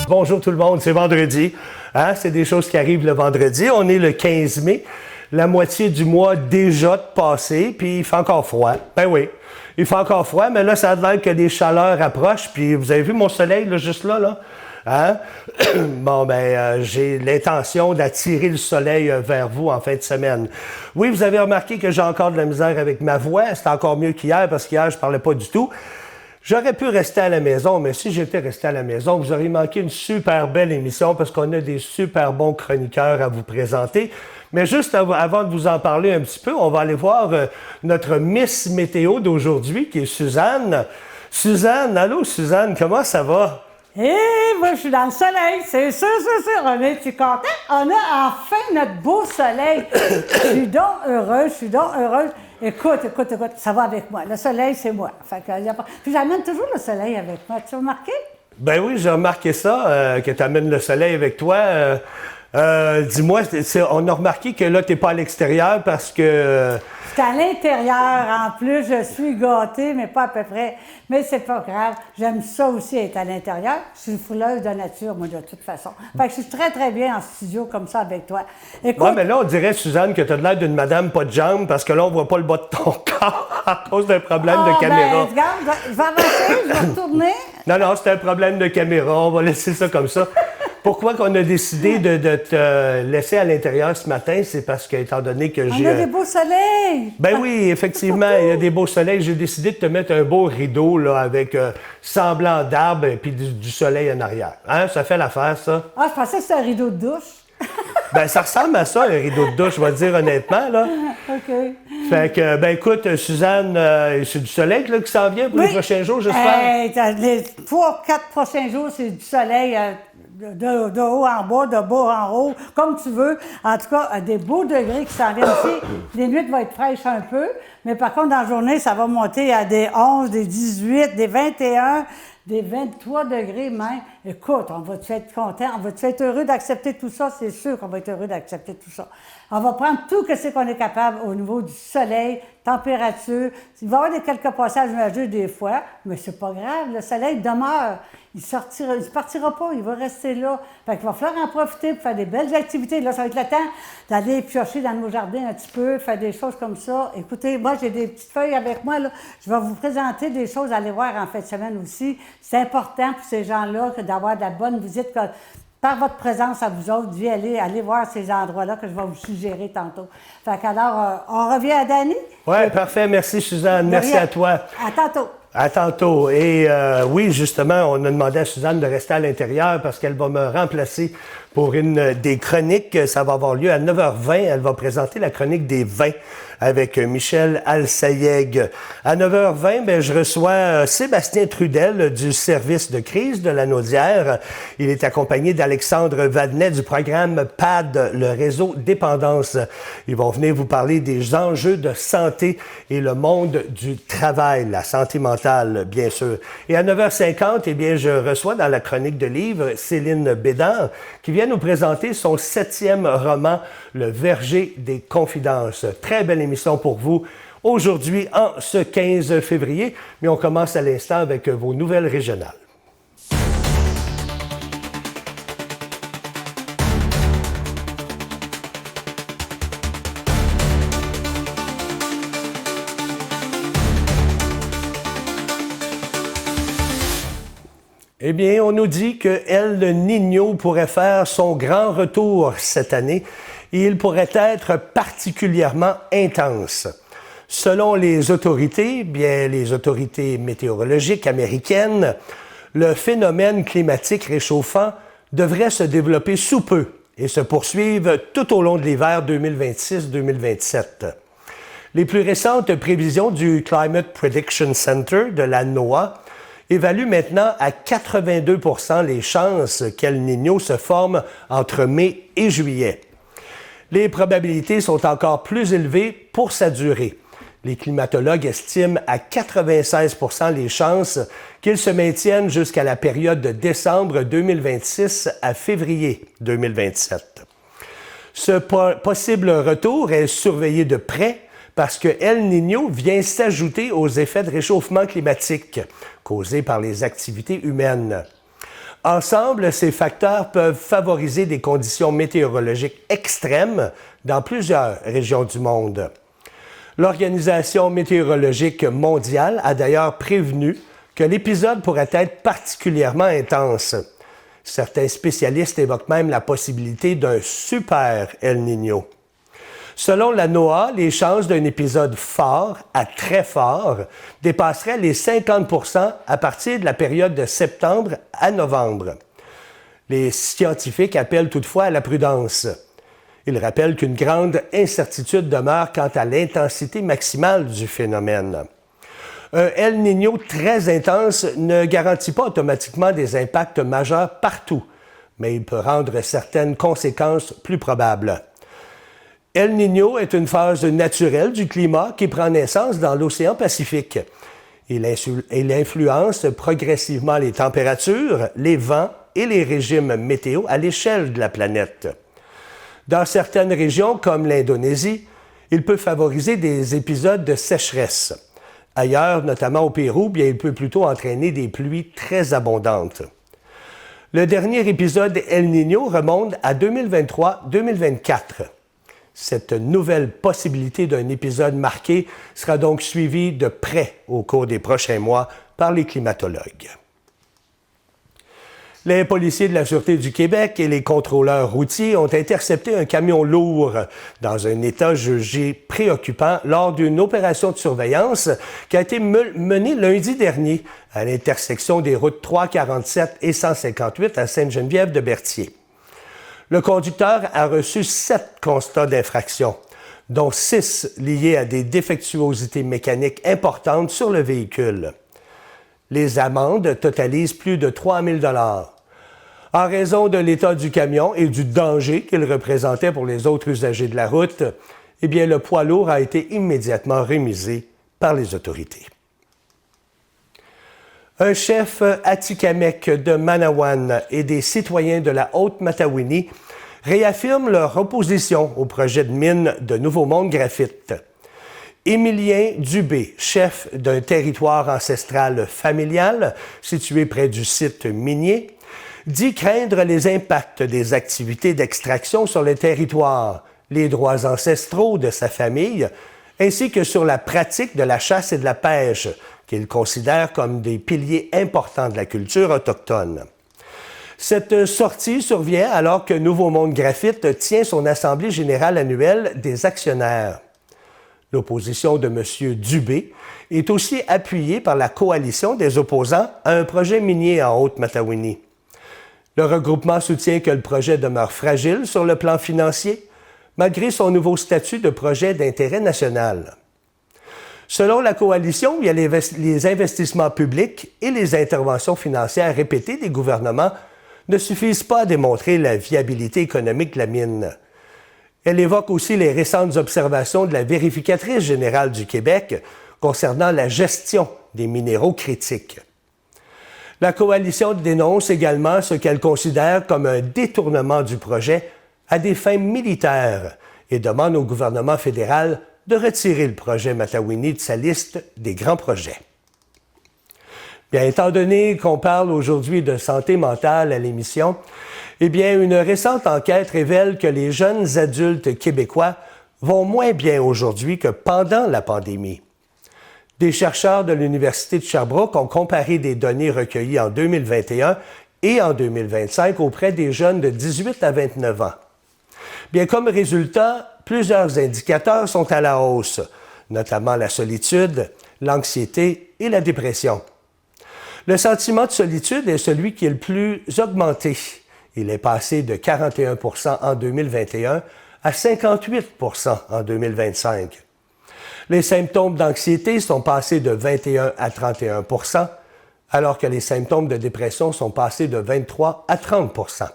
Bonjour tout le monde, c'est vendredi. Hein? C'est des choses qui arrivent le vendredi. On est le 15 mai, la moitié du mois déjà de passé, puis il fait encore froid. Ben oui, il fait encore froid, mais là, ça a l'air que les chaleurs approchent. Puis vous avez vu mon soleil, là, juste là, là? Hein? Bon, j'ai l'intention d'attirer le soleil vers vous en fin de semaine. Oui, vous avez remarqué que j'ai encore de la misère avec ma voix. C'est encore mieux qu'hier, parce qu'hier, je parlais pas du tout. J'aurais pu rester à la maison, mais si j'étais resté à la maison, vous auriez manqué une super belle émission parce qu'on a des super bons chroniqueurs à vous présenter. Mais juste avant de vous en parler un petit peu, on va aller voir notre Miss Météo d'aujourd'hui, qui est Suzanne. Suzanne, allô Suzanne, comment ça va? Moi, je suis dans le soleil, c'est sûr. On est-tu content? On a enfin notre beau soleil. Je suis donc heureuse. Écoute, ça va avec moi. Le soleil, c'est moi. Fait que, puis j'amène toujours le soleil avec moi. Tu as remarqué? Ben oui, j'ai remarqué ça, que tu amènes le soleil avec toi. Dis-moi, on a remarqué que là, tu n'es pas à l'extérieur parce que... C'est à l'intérieur. En plus, je suis gâtée, mais pas à peu près. Mais c'est pas grave. J'aime ça aussi, être à l'intérieur. Je suis une fouleuse de nature, moi, de toute façon. Fait que je suis très, très bien en studio comme ça avec toi. Écoute... Ouais, mais là, on dirait, Suzanne, que tu as l'air d'une madame pas de jambes parce que là, on voit pas le bas de ton corps à cause d'un problème de caméra. Ben, regarde, je vais avancer, je vais retourner. Non, c'est un problème de caméra. On va laisser ça comme ça. Pourquoi qu'on a décidé de te laisser à l'intérieur ce matin? C'est parce que, étant donné que j'ai... On a des beaux soleils! Ben oui, effectivement, il y a des beaux soleils. J'ai décidé de te mettre un beau rideau là, avec semblant d'arbres et puis du soleil en arrière. Hein? Ça fait l'affaire, ça? Ah, je pensais que c'était un rideau de douche. Ben, ça ressemble à ça, un rideau de douche, je vais te dire honnêtement, là. OK. Fait que, ben écoute, Suzanne, c'est du soleil là, qui s'en vient pour les prochains jours, j'espère? Les 3-4 prochains jours, c'est du soleil de haut en bas, de bas en haut, comme tu veux. En tout cas, des beaux degrés qui s'en viennent aussi. Les nuits vont être fraîches un peu, mais par contre, dans la journée, ça va monter à des 11, des 18, des 21, des 23 degrés même. Écoute, on va-tu être content? On va-tu être heureux d'accepter tout ça? C'est sûr qu'on va être heureux d'accepter tout ça. On va prendre tout ce qu'on est capable au niveau du soleil, température. Il va y avoir quelques passages nuageux des fois, mais c'est pas grave. Le soleil demeure. Il ne partira pas, il va rester là. Fait qu'il va falloir en profiter pour faire des belles activités. Là, ça va être le temps d'aller piocher dans nos jardins un petit peu, faire des choses comme ça. Écoutez, moi, j'ai des petites feuilles avec moi, là. Je vais vous présenter des choses à aller voir en fin de semaine aussi. C'est important pour ces gens-là d'avoir de la bonne visite. Par votre présence à vous autres, aller voir ces endroits-là que je vais vous suggérer tantôt. Fait qu'alors, on revient à Dani? Oui, parfait. Merci, Suzanne. Merci à toi. À tantôt. À tantôt. Et oui, justement, on a demandé à Suzanne de rester à l'intérieur parce qu'elle va me remplacer pour une des chroniques. Ça va avoir lieu à 9h20. Elle va présenter la chronique des vins avec Michel Alsaïeg. À 9h20, je reçois Sébastien Trudel du service de crise de la Naudière. Il est accompagné d'Alexandre Vadnet du programme PAD, le réseau Dépendance. Ils vont venir vous parler des enjeux de santé et le monde du travail, la santé mentale, bien sûr. Et à 9h50, je reçois dans la chronique de livres Céline Bédard qui vient nous présenter son 7e roman, Le Verger des Confidences. Très belle émission pour vous aujourd'hui, en ce 15 février. Mais on commence à l'instant avec vos nouvelles régionales. Eh bien, on nous dit que El Niño pourrait faire son grand retour cette année et il pourrait être particulièrement intense. Selon les autorités, les autorités météorologiques américaines, le phénomène climatique réchauffant devrait se développer sous peu et se poursuivre tout au long de l'hiver 2026-2027. Les plus récentes prévisions du Climate Prediction Center de la NOAA évalue maintenant à 82 % les chances qu'El Niño se forme entre mai et juillet. Les probabilités sont encore plus élevées pour sa durée. Les climatologues estiment à 96 % les chances qu'il se maintienne jusqu'à la période de décembre 2026 à février 2027. Ce possible retour est surveillé de près parce que El Niño vient s'ajouter aux effets de réchauffement climatique causés par les activités humaines. Ensemble, ces facteurs peuvent favoriser des conditions météorologiques extrêmes dans plusieurs régions du monde. L'Organisation météorologique mondiale a d'ailleurs prévenu que l'épisode pourrait être particulièrement intense. Certains spécialistes évoquent même la possibilité d'un super El Niño. Selon la NOAA, les chances d'un épisode fort à très fort dépasseraient les 50 % à partir de la période de septembre à novembre. Les scientifiques appellent toutefois à la prudence. Ils rappellent qu'une grande incertitude demeure quant à l'intensité maximale du phénomène. Un El Niño très intense ne garantit pas automatiquement des impacts majeurs partout, mais il peut rendre certaines conséquences plus probables. El Niño est une phase naturelle du climat qui prend naissance dans l'océan Pacifique. Il influence progressivement les températures, les vents et les régimes météo à l'échelle de la planète. Dans certaines régions, comme l'Indonésie, il peut favoriser des épisodes de sécheresse. Ailleurs, notamment au Pérou, bien, il peut plutôt entraîner des pluies très abondantes. Le dernier épisode El Niño remonte à 2023-2024. Cette nouvelle possibilité d'un épisode marqué sera donc suivie de près au cours des prochains mois par les climatologues. Les policiers de la Sûreté du Québec et les contrôleurs routiers ont intercepté un camion lourd dans un état jugé préoccupant lors d'une opération de surveillance qui a été menée lundi dernier à l'intersection des routes 347 et 158 à Sainte-Geneviève-de-Berthier. Le conducteur a reçu 7 constats d'infraction, dont 6 liés à des défectuosités mécaniques importantes sur le véhicule. Les amendes totalisent plus de 3 000 $. En raison de l'état du camion et du danger qu'il représentait pour les autres usagers de la route, eh bien, le poids lourd a été immédiatement rémisé par les autorités. Un chef atikamekw de Manawan et des citoyens de la Haute-Matawini réaffirment leur opposition au projet de mine de Nouveau Monde Graphite. Émilien Dubé, chef d'un territoire ancestral familial situé près du site minier, dit craindre les impacts des activités d'extraction sur le territoire, les droits ancestraux de sa famille, ainsi que sur la pratique de la chasse et de la pêche, qu'il considère comme des piliers importants de la culture autochtone. Cette sortie survient alors que Nouveau Monde Graphite tient son assemblée générale annuelle des actionnaires. L'opposition de M. Dubé est aussi appuyée par la coalition des opposants à un projet minier en Haute-Matawini. Le regroupement soutient que le projet demeure fragile sur le plan financier, malgré son nouveau statut de projet d'intérêt national. Selon la coalition, il y a les investissements publics et les interventions financières répétées des gouvernements ne suffisent pas à démontrer la viabilité économique de la mine. Elle évoque aussi les récentes observations de la vérificatrice générale du Québec concernant la gestion des minéraux critiques. La coalition dénonce également ce qu'elle considère comme un détournement du projet à des fins militaires et demande au gouvernement fédéral de retirer le projet Matawini de sa liste des grands projets. Bien, étant donné qu'on parle aujourd'hui de santé mentale à l'émission, eh bien, une récente enquête révèle que les jeunes adultes québécois vont moins bien aujourd'hui que pendant la pandémie. Des chercheurs de l'Université de Sherbrooke ont comparé des données recueillies en 2021 et en 2025 auprès des jeunes de 18 à 29 ans. Bien, comme résultat, plusieurs indicateurs sont à la hausse, notamment la solitude, l'anxiété et la dépression. Le sentiment de solitude est celui qui est le plus augmenté. Il est passé de 41 % en 2021 à 58 % en 2025. Les symptômes d'anxiété sont passés de 21 à 31 %, alors que les symptômes de dépression sont passés de 23 à 30 %.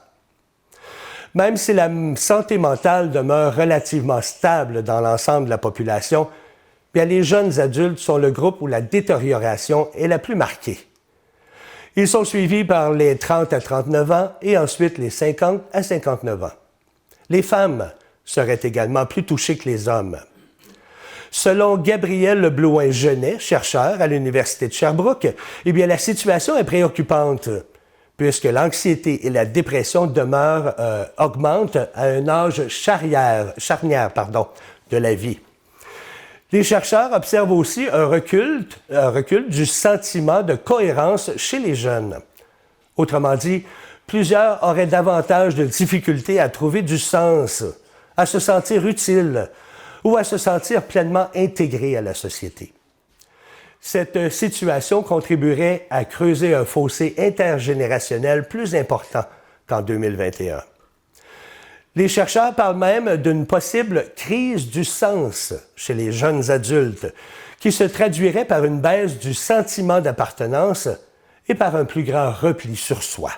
Même si la santé mentale demeure relativement stable dans l'ensemble de la population, bien les jeunes adultes sont le groupe où la détérioration est la plus marquée. Ils sont suivis par les 30 à 39 ans et ensuite les 50 à 59 ans. Les femmes seraient également plus touchées que les hommes. Selon Gabriel Blouin-Genet, chercheur à l'Université de Sherbrooke, eh bien, la situation est préoccupante, puisque l'anxiété et la dépression augmentent à un âge charnière de la vie. Les chercheurs observent aussi un recul du sentiment de cohérence chez les jeunes. Autrement dit, plusieurs auraient davantage de difficultés à trouver du sens, à se sentir utile ou à se sentir pleinement intégrés à la société. Cette situation contribuerait à creuser un fossé intergénérationnel plus important qu'en 2021. Les chercheurs parlent même d'une possible crise du sens chez les jeunes adultes, qui se traduirait par une baisse du sentiment d'appartenance et par un plus grand repli sur soi.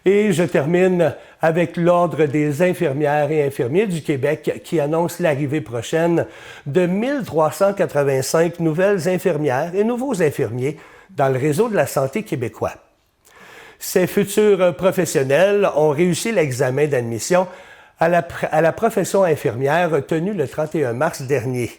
Et je termine avec l'Ordre des infirmières et infirmiers du Québec qui annonce l'arrivée prochaine de 1385 nouvelles infirmières et nouveaux infirmiers dans le réseau de la santé québécois. Ces futurs professionnels ont réussi l'examen d'admission à la profession infirmière tenu le 31 mars dernier.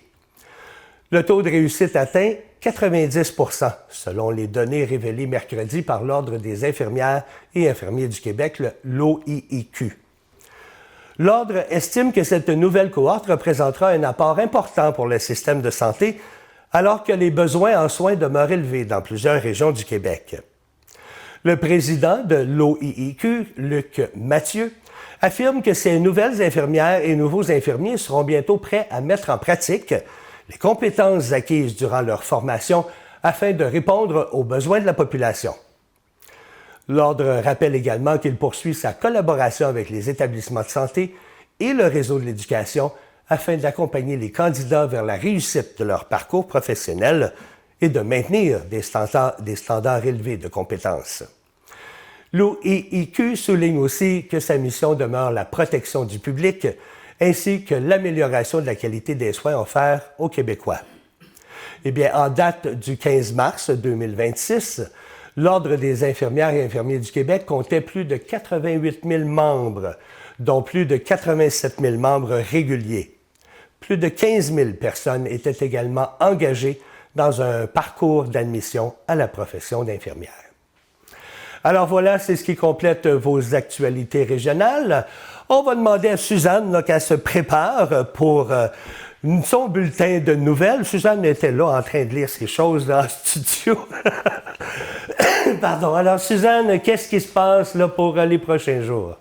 Le taux de réussite atteint 90 % selon les données révélées mercredi par l'Ordre des infirmières et infirmiers du Québec, l'OIIQ. L'Ordre estime que cette nouvelle cohorte représentera un apport important pour le système de santé, alors que les besoins en soins demeurent élevés dans plusieurs régions du Québec. Le président de l'OIIQ, Luc Mathieu, affirme que ces nouvelles infirmières et nouveaux infirmiers seront bientôt prêts à mettre en pratique les compétences acquises durant leur formation afin de répondre aux besoins de la population. L'Ordre rappelle également qu'il poursuit sa collaboration avec les établissements de santé et le réseau de l'éducation afin d'accompagner les candidats vers la réussite de leur parcours professionnel et de maintenir des standards élevés de compétences. L'OIIQ souligne aussi que sa mission demeure la protection du public ainsi que l'amélioration de la qualité des soins offerts aux Québécois. Eh bien, en date du 15 mars 2026, l'Ordre des infirmières et infirmiers du Québec comptait plus de 88 000 membres, dont plus de 87 000 membres réguliers. Plus de 15 000 personnes étaient également engagées dans un parcours d'admission à la profession d'infirmière. Alors voilà, c'est ce qui complète vos actualités régionales. On va demander à Suzanne qu'elle se prépare pour son bulletin de nouvelles. Suzanne était là en train de lire ces choses dans le studio. Pardon. Alors Suzanne, qu'est-ce qui se passe là pour les prochains jours?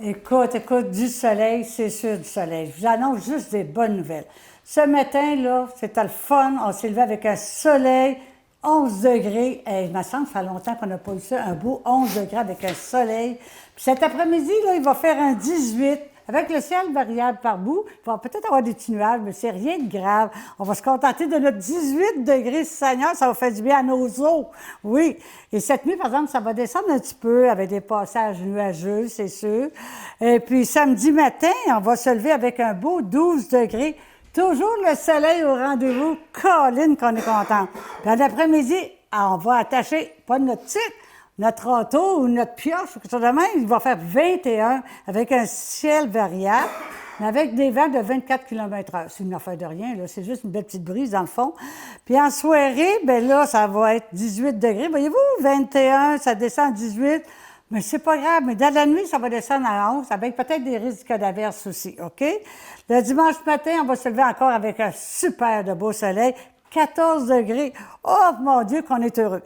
Écoute, du soleil, c'est sûr du soleil. Je vous annonce juste des bonnes nouvelles. Ce matin, là, c'était le fun. On s'est levé avec un soleil, 11 degrés. Et il me semble que ça fait longtemps qu'on n'a pas eu ça, un beau 11 degrés avec un soleil. Puis cet après-midi, là, il va faire un 18. Avec le ciel variable par bout, il va peut-être avoir des petits nuages, mais c'est rien de grave. On va se contenter de notre 18 degrés, Seigneur, ça va faire du bien à nos os. Oui. Et cette nuit, par exemple, ça va descendre un petit peu avec des passages nuageux, c'est sûr. Et puis samedi matin, on va se lever avec un beau 12 degrés. Toujours le soleil au rendez-vous. Colline qu'on est content. Puis en après-midi, on va attacher, pas notre titre, notre auto ou notre pioche, quelque chose de même, il va faire 21 avec un ciel variable, mais avec des vents de 24 km/h. C'est une affaire de rien, là. C'est juste une belle petite brise dans le fond. Puis en soirée, bien là, ça va être 18 degrés. Voyez-vous, 21, ça descend à 18. Mais c'est pas grave. Mais dans la nuit, ça va descendre à 11, avec peut-être des risques d'averse aussi, OK? Le dimanche matin, on va se lever encore avec un super de beau soleil. 14 degrés. Oh, mon Dieu, qu'on est heureux.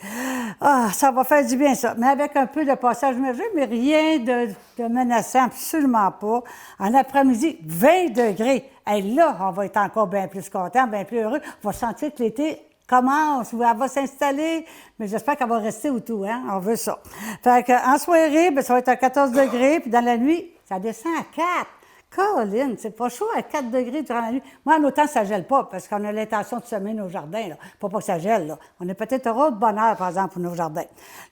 Ah, ça va faire du bien, ça. Mais avec un peu de passage nuageux, mais rien de menaçant, absolument pas. En après-midi, 20 degrés. Et là, on va être encore bien plus content, bien plus heureux. On va sentir que l'été commence, ou elle va s'installer, mais j'espère qu'elle va rester autour, hein? On veut ça. Fait qu'en soirée, bien, ça va être à 14 degrés, puis dans la nuit, ça descend à 4. Colline, c'est pas chaud à 4 degrés durant la nuit. Moi, en autant, ça gèle pas, parce qu'on a l'intention de semer nos jardins, là. Pas que ça gèle, là. On est peut-être heureux de bonheur, par exemple, pour nos jardins.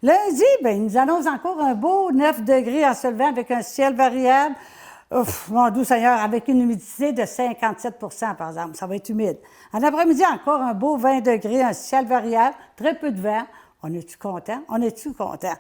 Lundi, bien, ils nous annoncent encore un beau 9 degrés en se levant avec un ciel variable. Ouf, mon doux Seigneur, avec une humidité de 57 % par exemple. Ça va être humide. En après-midi, encore un beau 20 degrés, un ciel variable, très peu de vent. On est-tu content? On est-tu content?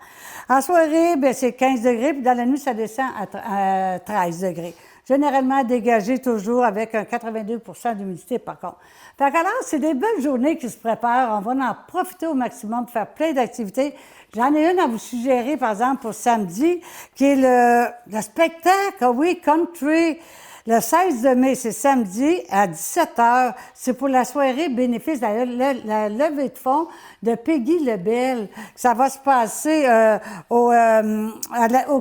En soirée, bien, c'est 15 degrés, puis dans la nuit, ça descend à 13 degrés. généralement dégagé toujours avec un 82 d'humidité par contre. Fait qu'alors, c'est des belles journées qui se préparent. On va en profiter au maximum pour faire plein d'activités. J'en ai une à vous suggérer, par exemple, pour samedi, qui est le spectacle, oui, country. Le 16 mai, c'est samedi à 17h. C'est pour la soirée bénéfice de la levée de fonds de Peggy Lebel. Ça va se passer au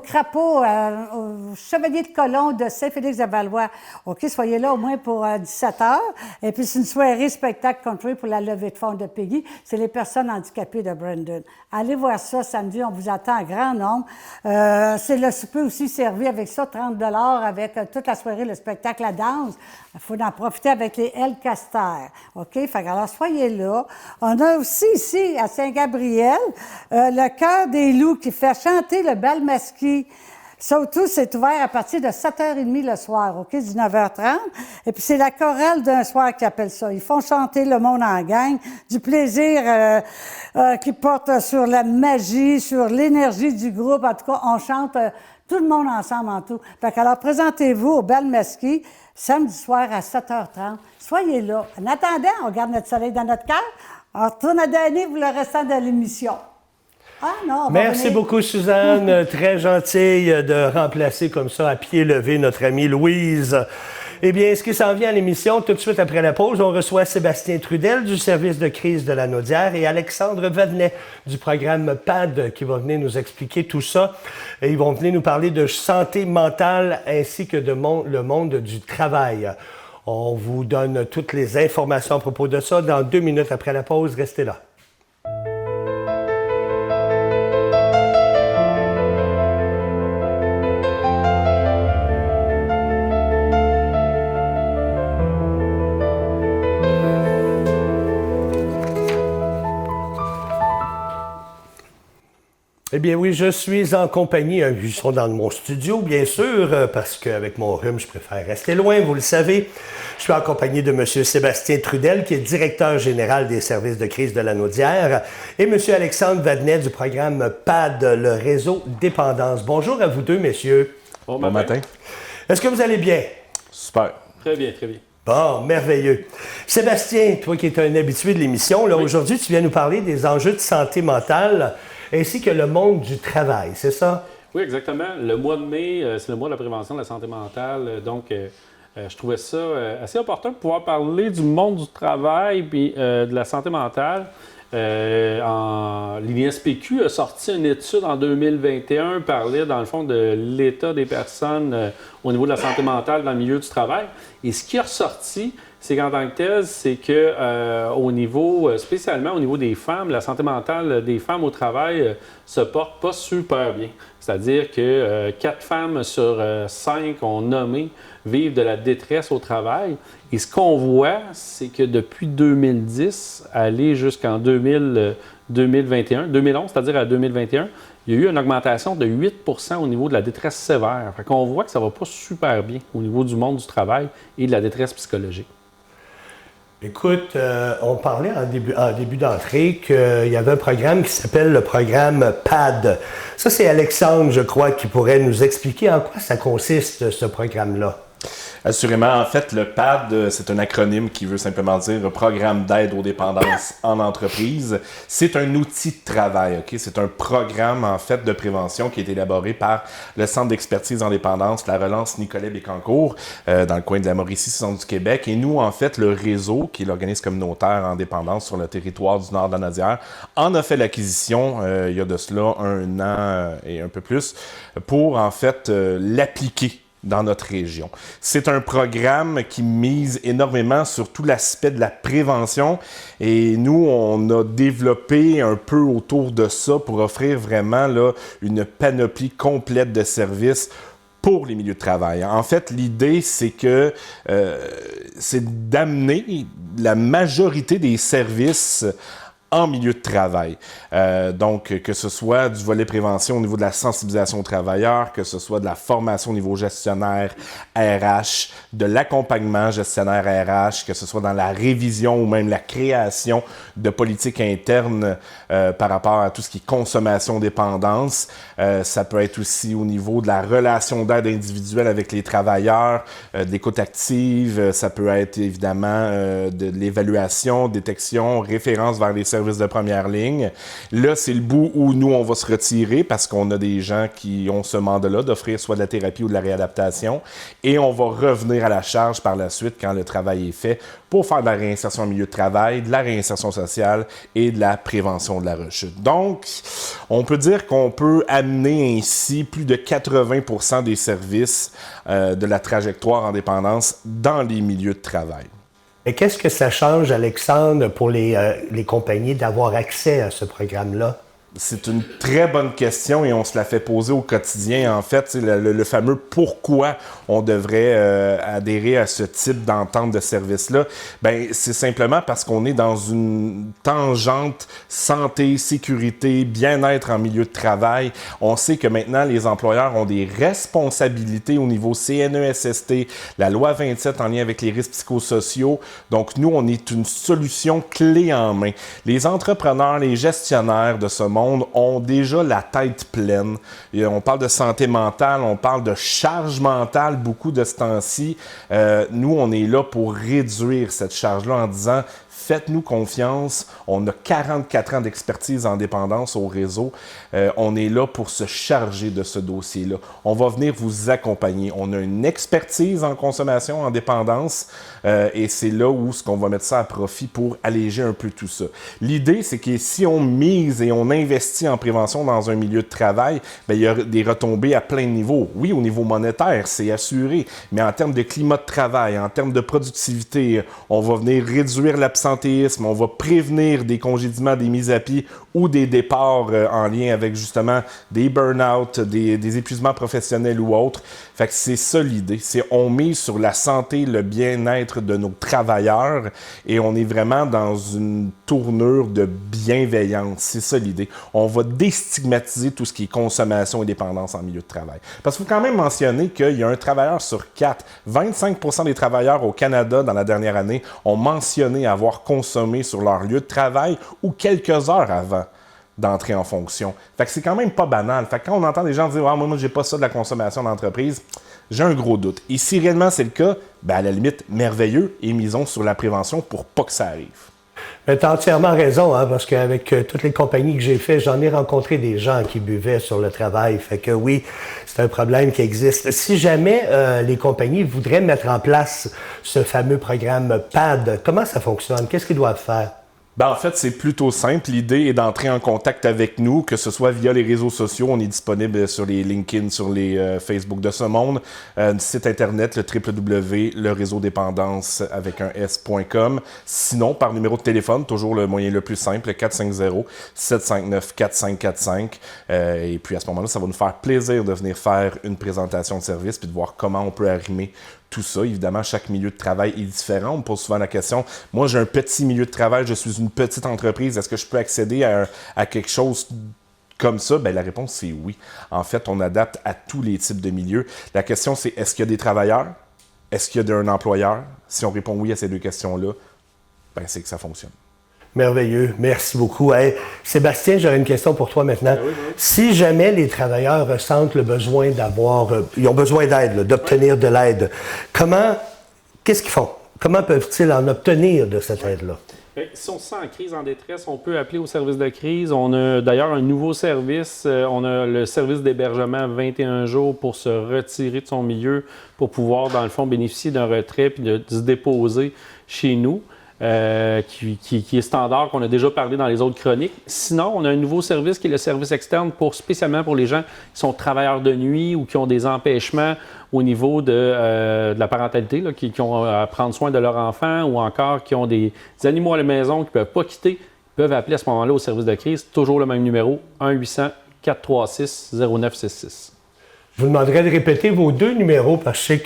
crapaud, au Chevalier de Colomb de Saint-Félix-de-Valois. OK, soyez là au moins pour 17h. Et puis, c'est une soirée spectacle country pour la levée de fonds de Peggy. C'est les personnes handicapées de Brandon. Allez voir ça samedi, on vous attend en grand nombre. C'est le souper aussi servi avec ça, 30 $ avec toute la soirée, le spectacle, la danse. Il faut en profiter avec les El Caster. OK? Fait que alors, soyez là. On a aussi ici, à Saint-Gabriel, le Chœur des Loups qui fait chanter le bal masqué. Surtout, c'est ouvert à partir de 7h30 le soir, OK? 19h30. Et puis, c'est la chorale d'un soir qui appelle ça. Ils font chanter le monde en gang. Du plaisir qui porte sur la magie, sur l'énergie du groupe. En tout cas, on chante tout le monde ensemble en tout. Fait qu'alors, présentez-vous au bal masqué samedi soir à 7h30. Soyez là. En attendant, on garde notre soleil dans notre cœur. On retourne à Danny pour le restant de l'émission. Ah non, merci beaucoup, Suzanne. Très gentille de remplacer comme ça à pied levé notre amie Louise. Eh bien, ce qui s'en vient à l'émission, tout de suite après la pause, on reçoit Sébastien Trudel du service de crise de la Naudière et Alexandre Vadnet du programme PAD qui va venir nous expliquer tout ça. Et ils vont venir nous parler de santé mentale ainsi que de le monde du travail. On vous donne toutes les informations à propos de ça dans 2 minutes après la pause. Restez là. Eh bien oui, je suis en compagnie, ils sont dans mon studio bien sûr, parce qu'avec mon rhume, je préfère rester loin, vous le savez. Je suis en compagnie de M. Sébastien Trudel, qui est directeur général des services de crise de la Naudière, et M. Alexandre Vadnet du programme PAD, le réseau Dépendance. Bonjour à vous deux, messieurs. Bon matin. Est-ce que vous allez bien? Super. Très bien, très bien. Bon, merveilleux. Sébastien, toi qui es un habitué de l'émission, là, aujourd'hui, tu viens nous parler des enjeux de santé mentale ainsi que le monde du travail, c'est ça? Oui, exactement. Le mois de mai, c'est le mois de la prévention de la santé mentale. Donc, je trouvais ça assez important de pouvoir parler du monde du travail et de la santé mentale. L'INSPQ a sorti une étude en 2021, parlait dans le fond de l'état des personnes au niveau de la santé mentale dans le milieu du travail. Et ce qui est ressorti, c'est qu'en tant que tel, c'est que au niveau, spécialement au niveau des femmes, la santé mentale des femmes au travail se porte pas super bien. C'est-à-dire que 4 femmes sur 5 ont nommé vivre de la détresse au travail. Et ce qu'on voit, c'est que depuis 2010, aller jusqu'en 2021, 2011, c'est-à-dire à 2021, il y a eu une augmentation de 8 % au niveau de la détresse sévère. Fait qu'on voit que ça ne va pas super bien au niveau du monde du travail et de la détresse psychologique. Écoute, on parlait en début d'entrée qu'il y avait un programme qui s'appelle le programme PAD. Ça, c'est Alexandre, je crois, qui pourrait nous expliquer en quoi ça consiste, ce programme-là. Assurément, en fait, le PAD, c'est un acronyme qui veut simplement dire Programme d'aide aux dépendances en entreprise. C'est un outil de travail, OK? C'est un programme, en fait, de prévention qui est élaboré par le Centre d'expertise en dépendance, la relance Nicolet Bécancour, dans le coin de la Mauricie, centre du Québec. Et nous, en fait, le réseau, qui est l'organisme communautaire en dépendance sur le territoire du nord de la Naudière, en a fait l'acquisition, il y a de cela 1 an et un peu plus, pour, en fait, l'appliquer dans notre région. C'est un programme qui mise énormément sur tout l'aspect de la prévention et nous, on a développé un peu autour de ça pour offrir vraiment là, une panoplie complète de services pour les milieux de travail. En fait, l'idée, c'est que c'est d'amener la majorité des services en milieu de travail. Donc, que ce soit du volet prévention au niveau de la sensibilisation aux travailleurs, que ce soit de la formation au niveau gestionnaire RH, de l'accompagnement gestionnaire RH, que ce soit dans la révision ou même la création de politiques internes par rapport à tout ce qui est consommation-dépendance. Ça peut être aussi au niveau de la relation d'aide individuelle avec les travailleurs, de l'écoute active, ça peut être évidemment de l'évaluation, détection, référence vers les services de première ligne. Là, c'est le bout où nous, on va se retirer parce qu'on a des gens qui ont ce mandat-là d'offrir soit de la thérapie ou de la réadaptation et on va revenir à la charge par la suite quand le travail est fait pour faire de la réinsertion en milieu de travail, de la réinsertion sociale et de la prévention de la rechute. Donc, on peut dire qu'on peut amener ainsi plus de 80% des services de la trajectoire en dépendance dans les milieux de travail. Et qu'est-ce que ça change, Alexandre, pour les compagnies d'avoir accès à ce programme-là? C'est une très bonne question et on se la fait poser au quotidien. En fait, le fameux pourquoi on devrait adhérer à ce type d'entente de service-là, ben c'est simplement parce qu'on est dans une tangente santé, sécurité, bien-être en milieu de travail. On sait que maintenant, les employeurs ont des responsabilités au niveau CNESST, la loi 27 en lien avec les risques psychosociaux. Donc, nous, on est une solution clé en main. Les entrepreneurs, les gestionnaires de ce monde ont déjà la tête pleine. Et on parle de santé mentale, on parle de charge mentale beaucoup de ce temps-ci. Nous, on est là pour réduire cette charge-là en disant faites-nous confiance. On a 44 ans d'expertise en dépendance au réseau. On est là pour se charger de ce dossier-là. On va venir vous accompagner. On a une expertise en consommation, en dépendance, et c'est là où on va mettre ça à profit pour alléger un peu tout ça. L'idée, c'est que si on mise et on investit en prévention dans un milieu de travail, bien, il y a des retombées à plein de niveaux. Oui, au niveau monétaire, c'est assuré, mais en termes de climat de travail, en termes de productivité, on va venir réduire l'absentéisme, on va prévenir des congédiements, des mises à pied ou des départs en lien avec justement des burn-out, des épuisements professionnels ou autres. Fait que c'est ça l'idée, c'est on mise sur la santé, le bien-être de nos travailleurs et on est vraiment dans une tournure de bienveillance. C'est ça l'idée. On va déstigmatiser tout ce qui est consommation et dépendance en milieu de travail. Parce qu'il faut quand même mentionner qu'il y a un travailleur sur 4. 25% des travailleurs au Canada dans la dernière année ont mentionné avoir consommé sur leur lieu de travail ou quelques heures avant d'entrer en fonction. Fait que c'est quand même pas banal. Fait que quand on entend des gens dire « Ah, moi, j'ai pas ça de la consommation d'entreprise », j'ai un gros doute. Et si réellement c'est le cas, ben à la limite, merveilleux, et misons sur la prévention pour pas que ça arrive. Tu as entièrement raison, hein, parce qu'avec toutes les compagnies que j'ai fait, j'en ai rencontré des gens qui buvaient sur le travail. Fait que oui, c'est un problème qui existe. Si jamais les compagnies voudraient mettre en place ce fameux programme PAD, comment ça fonctionne? Qu'est-ce qu'ils doivent faire? Ben, en fait, c'est plutôt simple. L'idée est d'entrer en contact avec nous, que ce soit via les réseaux sociaux. On est disponible sur les LinkedIn, sur les Facebook de ce monde. Site internet, le www.lereseaudépendance avec un s.com. Sinon, par numéro de téléphone, toujours le moyen le plus simple, 450-759-4545. Et puis à ce moment-là, ça va nous faire plaisir de venir faire une présentation de service puis de voir comment on peut arrimer tout ça. Évidemment, chaque milieu de travail est différent. On me pose souvent la question, moi j'ai un petit milieu de travail, je suis une petite entreprise, est-ce que je peux accéder à quelque chose comme ça? Bien, la réponse c'est oui. En fait, on adapte à tous les types de milieux. La question c'est, est-ce qu'il y a des travailleurs? Est-ce qu'il y a un employeur? Si on répond oui à ces deux questions-là, ben, c'est que ça fonctionne. Merveilleux. Merci beaucoup. Hey, Sébastien, j'aurais une question pour toi maintenant. Oui. Si jamais les travailleurs ressentent le besoin ils ont besoin d'aide, d'obtenir de l'aide, qu'est-ce qu'ils font? Comment peuvent-ils en obtenir de cette aide-là? Si on se sent en crise, en détresse, on peut appeler au service de crise. On a d'ailleurs un nouveau service. On a le service d'hébergement 21 jours pour se retirer de son milieu, pour pouvoir, dans le fond, bénéficier d'un retrait puis de se déposer chez nous. Qui est standard, qu'on a déjà parlé dans les autres chroniques. Sinon, on a un nouveau service qui est le service externe spécialement pour les gens qui sont travailleurs de nuit ou qui ont des empêchements au niveau de la parentalité, là, qui ont à prendre soin de leur enfant ou encore qui ont des animaux à la maison qui ne peuvent pas quitter, peuvent appeler à ce moment-là au service de crise. Toujours le même numéro, 1-800-436-0966. Je vous demanderai de répéter vos 2 numéros parce que je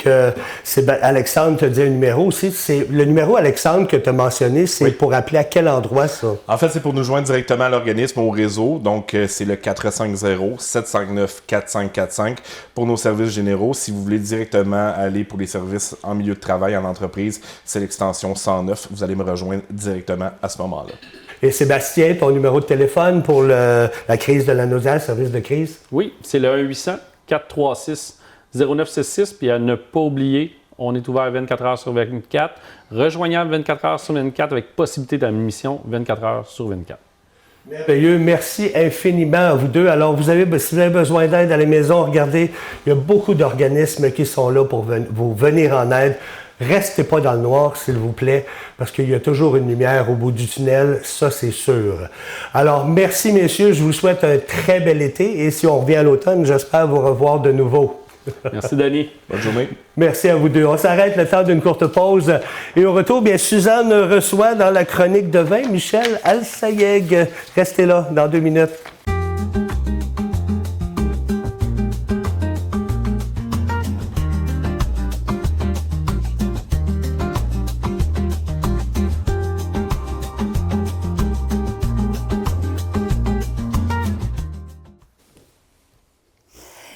sais que Alexandre te dit un numéro aussi. C'est le numéro, Alexandre, que tu as mentionné, c'est pour appeler à quel endroit ça? En fait, c'est pour nous joindre directement à l'organisme, au réseau. Donc, c'est le 450-759-4545 pour nos services généraux. Si vous voulez directement aller pour les services en milieu de travail, en entreprise, c'est l'extension 109. Vous allez me rejoindre directement à ce moment-là. Et Sébastien, ton numéro de téléphone pour la crise de la nausée, le service de crise? Oui, c'est le 1-800-436-0966. Puis à ne pas oublier, on est ouvert 24 heures sur 24, rejoignable 24 heures sur 24 avec possibilité d'admission 24 heures sur 24. Merveilleux. Merci infiniment à vous deux. Alors, si vous avez besoin d'aide à la maison, regardez, il y a beaucoup d'organismes qui sont là pour vous venir en aide. Restez pas dans le noir, s'il vous plaît, parce qu'il y a toujours une lumière au bout du tunnel, ça c'est sûr. Alors, merci messieurs, je vous souhaite un très bel été et si on revient à l'automne, j'espère vous revoir de nouveau. Merci Denis. Bonne journée. Merci à vous deux. On s'arrête le temps d'une courte pause et au retour, bien, Suzanne reçoit dans la chronique de vin Michel Alsaïeg. Restez là dans 2 minutes.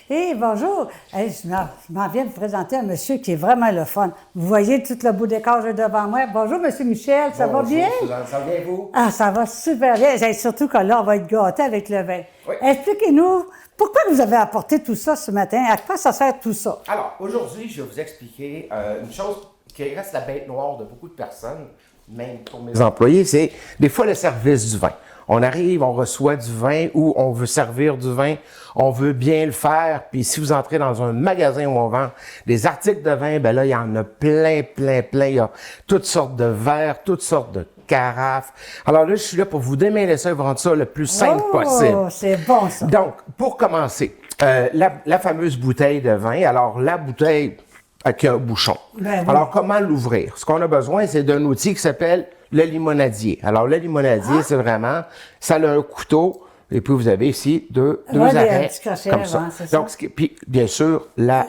Hey, bonjour. Hey, je m'en viens de vous présenter un monsieur qui est vraiment le fun. Vous voyez tout le bout des cages devant moi. Bonjour, monsieur Michel, ça va bien? Suzanne, ça va bien, vous? Ah, ça va super bien. Et surtout que là, on va être gâtés avec le vin. Oui. Expliquez-nous, pourquoi vous avez apporté tout ça ce matin? À quoi ça sert tout ça? Alors, aujourd'hui, je vais vous expliquer une chose qui reste la bête noire de beaucoup de personnes, même pour mes employés, c'est des fois le service du vin. On arrive, on reçoit du vin ou on veut servir du vin, on veut bien le faire. Puis si vous entrez dans un magasin où on vend des articles de vin, ben là, il y en a plein. Il y a toutes sortes de verres, toutes sortes de carafes. Alors là, je suis là pour vous démêler ça et vous rendre ça le plus simple possible. Oh, c'est bon ça. Donc, pour commencer, la fameuse bouteille de vin. Alors, la bouteille avec un bouchon. Ben oui. Alors, comment l'ouvrir? Ce qu'on a besoin, c'est d'un outil qui s'appelle le limonadier. Alors, le limonadier, c'est vraiment, ça a un couteau, et puis vous avez ici deux arrêts, comme ça. Donc, puis, bien sûr, la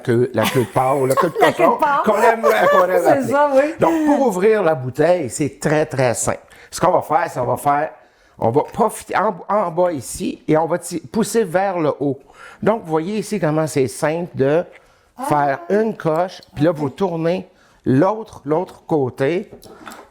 queue de porc, la queue de cochon, qu'on aime C'est ça, oui. Donc, pour ouvrir la bouteille, c'est très, très simple. Ce qu'on va faire, c'est on va profiter en bas ici, et on va pousser vers le haut. Donc, vous voyez ici comment c'est simple de faire une coche, puis là, vous tournez l'autre côté.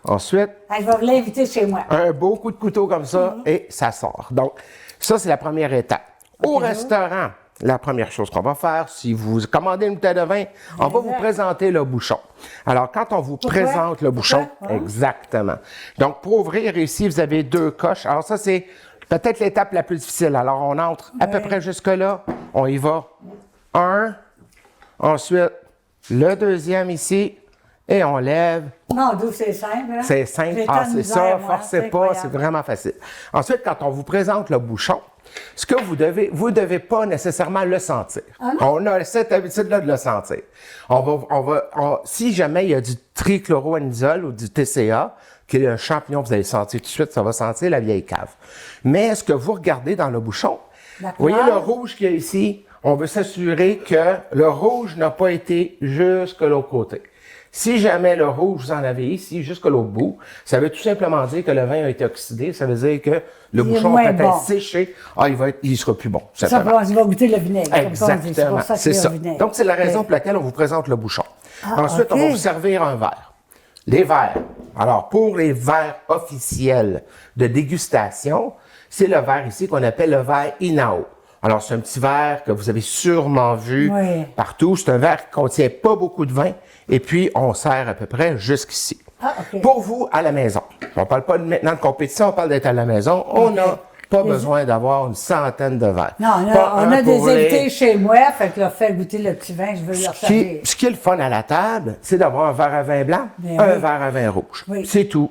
Ensuite, je vais vous l'inviter chez moi. un beau coup de couteau comme ça, et ça sort. Donc, ça, c'est la première étape. Au restaurant, la première chose qu'on va faire, si vous commandez une bouteille de vin, on va vous présenter le bouchon. Alors, quand on vous présente le bouchon, exactement. Donc, pour ouvrir ici, vous avez 2 coches. Alors, ça, c'est peut-être l'étape la plus difficile. Alors, on entre à peu près jusque-là. On y va. 1. Ensuite, le deuxième ici. Et on lève. Non, d'où c'est simple. Hein? C'est simple. C'est ça, forcez pas, c'est vraiment facile. Ensuite, quand on vous présente le bouchon, ce que vous devez pas nécessairement le sentir. On a cette habitude-là de le sentir. Si jamais il y a du trichloroanisole ou du TCA, qui est un champignon que vous allez sentir tout de suite, ça va sentir la vieille cave. Mais ce que vous regardez dans le bouchon, vous voyez le rouge qu'il y a ici, on veut s'assurer que le rouge n'a pas été jusque l'autre côté. Si jamais le rouge, vous en avez ici, jusqu'à l'autre bout, ça veut tout simplement dire que le vin a été oxydé. Ça veut dire que le bouchon a peut-être séché. Il sera plus bon. Ça va goûter le vinaigre. Exactement, c'est ça. Donc, c'est la raison pour laquelle on vous présente le bouchon. Ensuite, on va vous servir un verre. Les verres. Alors, pour les verres officiels de dégustation, c'est le verre ici qu'on appelle le verre Inao. Alors, c'est un petit verre que vous avez sûrement vu partout. C'est un verre qui contient pas beaucoup de vin. Et puis, on sert à peu près jusqu'ici. Pour vous, à la maison. On parle pas maintenant de compétition, on parle d'être à la maison. On n'a pas besoin d'avoir une centaine de verres. Non, on a des invités chez moi, fait que leur fait goûter le petit vin, je veux leur servir. Ce qui est le fun à la table, c'est d'avoir un verre à vin blanc, un verre à vin rouge. C'est tout.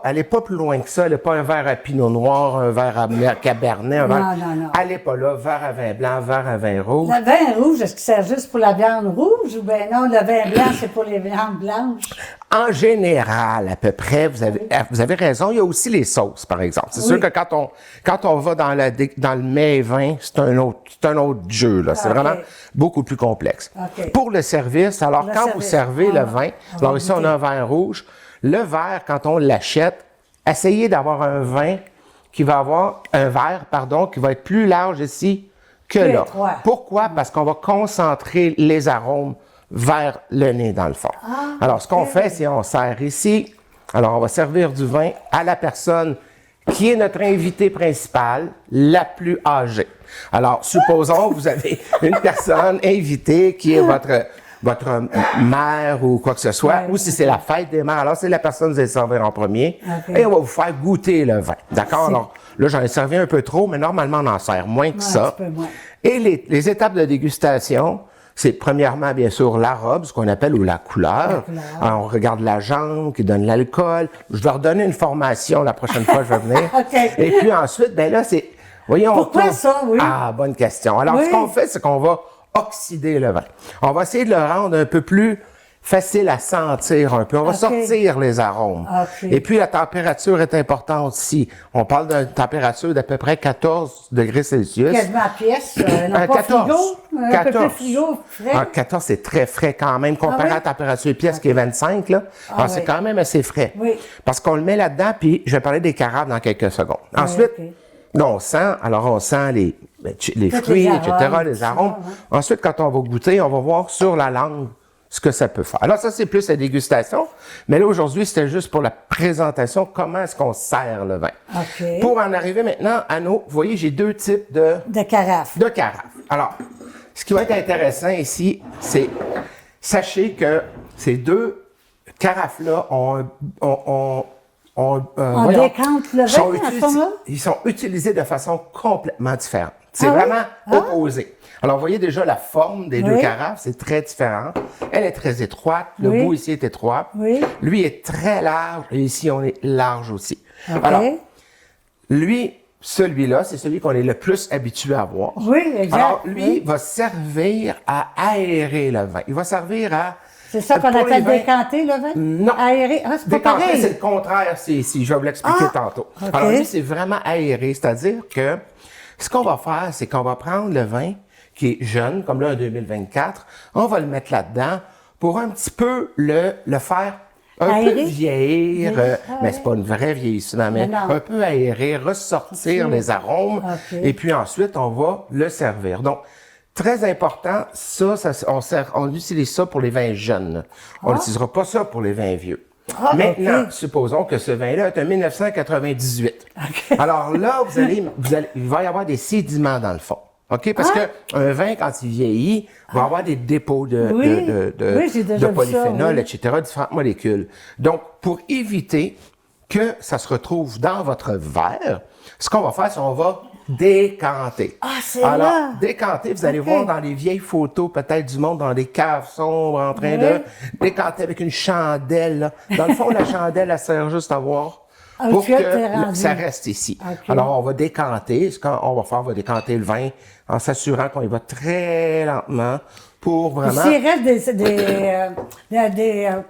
Allez pas plus loin que ça. Pas un verre à pinot noir, un verre à cabernet, Non. Allez pas là, verre à vin blanc, verre à vin rouge. Le vin rouge, est-ce qu'il sert juste pour la viande rouge ou bien non, le vin blanc, c'est pour les viandes blanches? En général, à peu près, vous avez raison, il y a aussi les sauces, par exemple. C'est sûr que quand on va dans le mets vin, c'est un autre jeu, là. C'est vraiment beaucoup plus complexe. Pour le service, alors quand vous servez le vin, alors ici on a un vin rouge, le verre, quand on l'achète, essayez d'avoir un verre, qui va être plus large ici que là. Pourquoi? Parce qu'on va concentrer les arômes vers le nez, dans le fond. Alors, ce qu'on fait, c'est on sert ici. Alors, on va servir du vin à la personne qui est notre invitée principale, la plus âgée. Alors, supposons que vous avez une personne invitée qui est votre mère ou quoi que ce soit, ou si c'est la fête des mères, alors c'est la personne que vous allez servir en premier, et on va vous faire goûter le vin. D'accord? Alors, là, j'en ai servi un peu trop, mais normalement, on en sert moins que ça. Et les étapes de dégustation, c'est premièrement, bien sûr, la robe, ce qu'on appelle, ou la couleur. Alors, on regarde la jambe qui donne l'alcool. Je vais redonner une formation la prochaine fois que je vais venir. Et puis ensuite, ben là, c'est... Voyons, pourquoi ça, oui? Ah, bonne question. Alors, ce qu'on fait, c'est qu'on va oxyder le vin. On va essayer de le rendre un peu plus facile à sentir un peu. On va sortir les arômes. Et puis, la température est importante aussi. On parle d'une température d'à peu près 14 degrés Celsius. Quasiment à pièce. 14. Un peu plus frigo, frais. 14, c'est très frais quand même, comparé à la température pièce qui est 25. Là. Alors, c'est quand même assez frais. Parce qu'on le met là-dedans, puis je vais parler des carafes dans quelques secondes. Ensuite, on sent les fruits, etc., les arômes. Ensuite, quand on va goûter, on va voir sur la langue ce que ça peut faire. Alors ça, c'est plus la dégustation, mais là, aujourd'hui, c'était juste pour la présentation, comment est-ce qu'on sert le vin. Pour en arriver maintenant à vous voyez, j'ai deux types de carafes. Alors, ce qui va être intéressant ici, c'est, sachez que ces deux carafes-là on décante le vin à ce moment-là? Ils sont utilisés de façon complètement différente. C'est vraiment opposé. Alors, vous voyez déjà la forme des deux carafes, c'est très différent. Elle est très étroite, le bout ici est étroit. Lui est très large et ici, on est large aussi. Alors, celui-là, c'est celui qu'on est le plus habitué à voir. Alors, lui va servir à aérer le vin. Il va servir à... C'est ça qu'on appelle décanter, le vin? Non. Aérer? Ah, c'est pas décanter, pareil. c'est le contraire, c'est ici. Je vais vous l'expliquer tantôt. Alors, lui, c'est vraiment aéré, c'est-à-dire que ce qu'on va faire, c'est qu'on va prendre le vin qui est jeune, comme là en 2024, on va le mettre là-dedans pour un petit peu le faire un peu vieillir, mais c'est pas une vraie vieillissement, mais un peu aérer, ressortir les arômes, et puis ensuite, on va le servir. Donc, très important, on utilise ça pour les vins jeunes. On n'utilisera pas ça pour les vins vieux. Maintenant, supposons que ce vin-là est un 1998. Alors là, il va y avoir des sédiments dans le fond. OK? Parce qu'un vin, quand il vieillit, va avoir des dépôts de polyphénol, etc., différentes molécules. Donc, pour éviter que ça se retrouve dans votre verre, ce qu'on va faire, c'est qu'on va décanter. Alors, décanter, vous allez voir dans les vieilles photos, peut-être du monde dans des caves sombres, en train de décanter avec une chandelle. Là. Dans le fond, la chandelle, elle sert juste à voir pour que ça reste ici. Alors, on va décanter. Ce qu'on va faire, on va décanter le vin en s'assurant qu'on y va très lentement pour vraiment... S'il reste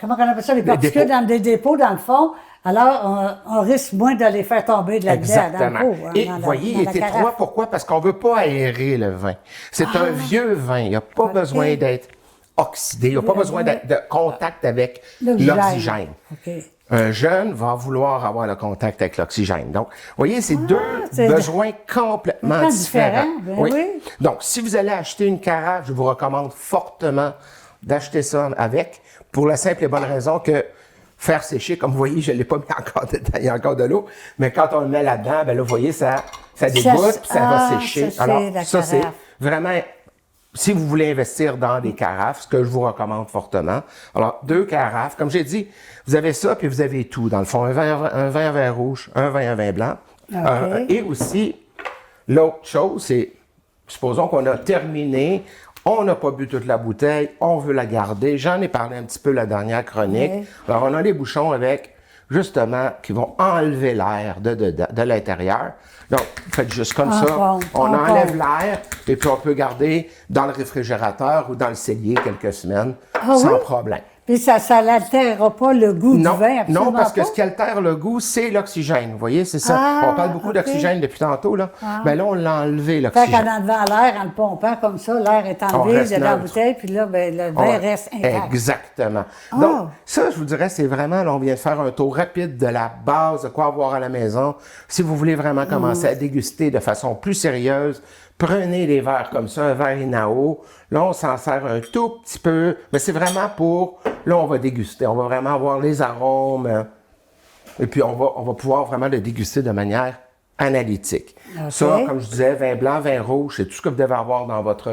comment on appelle ça, des particules dans des dépôts, dans le fond, alors on risque moins de les faire tomber de là-dedans dans le pot. Et vous voyez, il est étroit. Pourquoi? Parce qu'on ne veut pas aérer le vin. C'est un vieux vin. Il n'y a pas besoin d'être oxydé. Il n'y a pas besoin de contact avec l'oxygène. Un jeune va vouloir avoir le contact avec l'oxygène. Donc, vous voyez, c'est deux besoins complètement différents. Donc, si vous allez acheter une carafe, je vous recommande fortement d'acheter ça avec, pour la simple et bonne raison que faire sécher, comme vous voyez, je ne l'ai pas mis encore dedans, il y a encore de l'eau, mais quand on le met là-dedans, ben là, vous voyez, ça dégoutte, puis ça va sécher. Alors, ça, c'est vraiment... Si vous voulez investir dans des carafes, ce que je vous recommande fortement. Alors, 2 carafes. Comme j'ai dit, vous avez ça, puis vous avez tout. Dans le fond, un vin rouge, un vin blanc. Et aussi, l'autre chose, c'est, supposons qu'on a terminé, on n'a pas bu toute la bouteille, on veut la garder. J'en ai parlé un petit peu la dernière chronique. Alors, on a les bouchons avec, justement, qui vont enlever l'air de l'intérieur. Donc, faites juste comme ça. On enlève l'air et puis on peut garder dans le réfrigérateur ou dans le cellier quelques semaines sans problème. Puis ça n'altérera pas le goût du vin, absolument non, parce que pas? ce qui altère le goût, c'est l'oxygène. Vous voyez, c'est ça. Ah, On parle beaucoup ok. d'oxygène depuis tantôt, là. Ben là, on l'a enlevé, Fait l'oxygène. qu'en enlevant l'air, en le pompant comme ça, l'air est On enlevé reste de la neutre. bouteille, puis là, ben, le vin reste intact. Exactement. Ah. Donc, ça, je vous dirais, c'est vraiment, là, on vient de faire un tour rapide de la base, de quoi avoir à la maison. Si vous voulez vraiment commencer à déguster de façon plus sérieuse, prenez des verres comme ça, un verre Inao. Là, on s'en sert un tout petit peu, mais c'est vraiment pour, là, on va déguster. On va vraiment avoir les arômes, et puis on va pouvoir vraiment le déguster de manière analytique. Ok. Ça, comme je disais, vin blanc, vin rouge, c'est tout ce que vous devez avoir dans votre...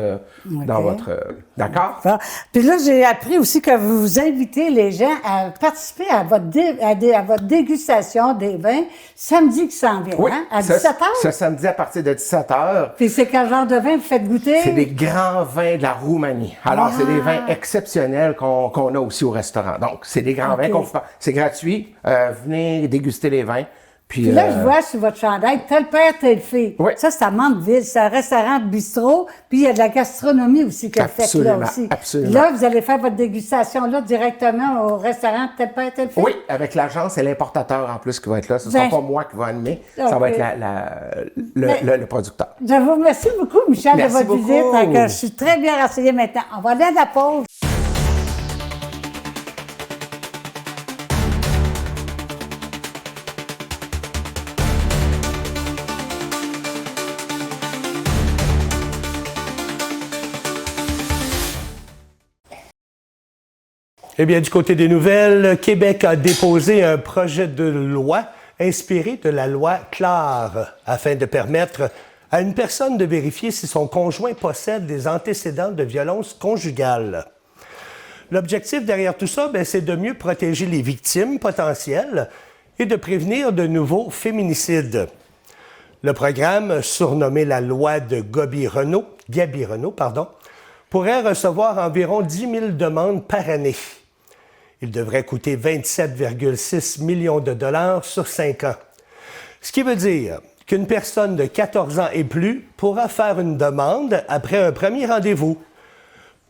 d'accord? Bon. Puis là, j'ai appris aussi que vous invitez les gens à participer à votre dégustation des vins samedi qui s'en vient, Oui, hein? À ce 17h? Ce samedi à partir de 17h. Puis c'est quel genre de vin vous faites goûter? C'est des grands vins de la Roumanie. Alors, c'est des vins exceptionnels qu'on a aussi au restaurant. Donc, c'est des grands vins qu'on fait. C'est gratuit. Venez déguster les vins. Puis Là, je vois sur votre chandail, tel père, telle fille. Oui. Ça, c'est à Mandeville. C'est un restaurant de bistrot. Puis il y a de la gastronomie aussi que vous faites là Absolument, aussi. absolument. Là, vous allez faire votre dégustation là directement au restaurant tel père, telle fille? oui, avec l'agence et l'importateur en plus qui va être là. Ce ne Ben, sera pas moi qui va animer. Ça ok. va être le producteur. Je vous remercie beaucoup, Michel, Merci de votre beaucoup. visite. Fait que je suis très bien renseignée maintenant. On va aller à la pause. Eh bien, du côté des nouvelles, Québec a déposé un projet de loi inspiré de la loi Clare afin de permettre à une personne de vérifier si son conjoint possède des antécédents de violence conjugale. L'objectif derrière tout ça, c'est de mieux protéger les victimes potentielles et de prévenir de nouveaux féminicides. Le programme, surnommé la loi de Gaby-Renault, pourrait recevoir environ 10 000 demandes par année. Il devrait coûter 27,6 millions de dollars sur 5 ans. Ce qui veut dire qu'une personne de 14 ans et plus pourra faire une demande après un premier rendez-vous,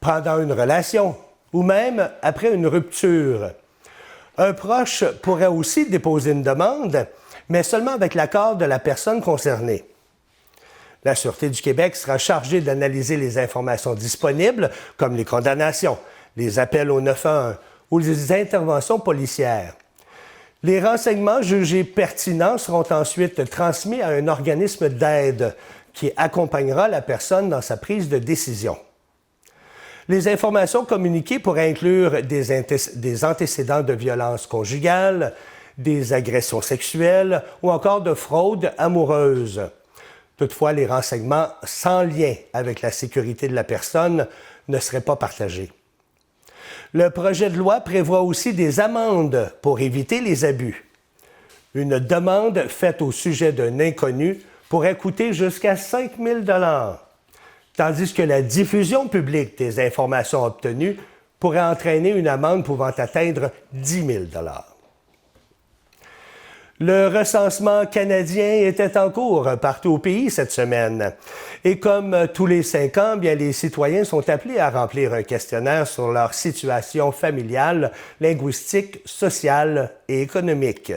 pendant une relation ou même après une rupture. Un proche pourrait aussi déposer une demande, mais seulement avec l'accord de la personne concernée. La Sûreté du Québec sera chargée d'analyser les informations disponibles, comme les condamnations, les appels au 911 ou les interventions policières. Les renseignements jugés pertinents seront ensuite transmis à un organisme d'aide qui accompagnera la personne dans sa prise de décision. Les informations communiquées pourraient inclure des antécédents de violence conjugale, des agressions sexuelles ou encore de fraude amoureuse. Toutefois, les renseignements sans lien avec la sécurité de la personne ne seraient pas partagés. Le projet de loi prévoit aussi des amendes pour éviter les abus. Une demande faite au sujet d'un inconnu pourrait coûter jusqu'à 5 000 $, tandis que la diffusion publique des informations obtenues pourrait entraîner une amende pouvant atteindre 10 000 $. Le recensement canadien était en cours partout au pays cette semaine. Et comme tous les 5 ans, les citoyens sont appelés à remplir un questionnaire sur leur situation familiale, linguistique, sociale et économique.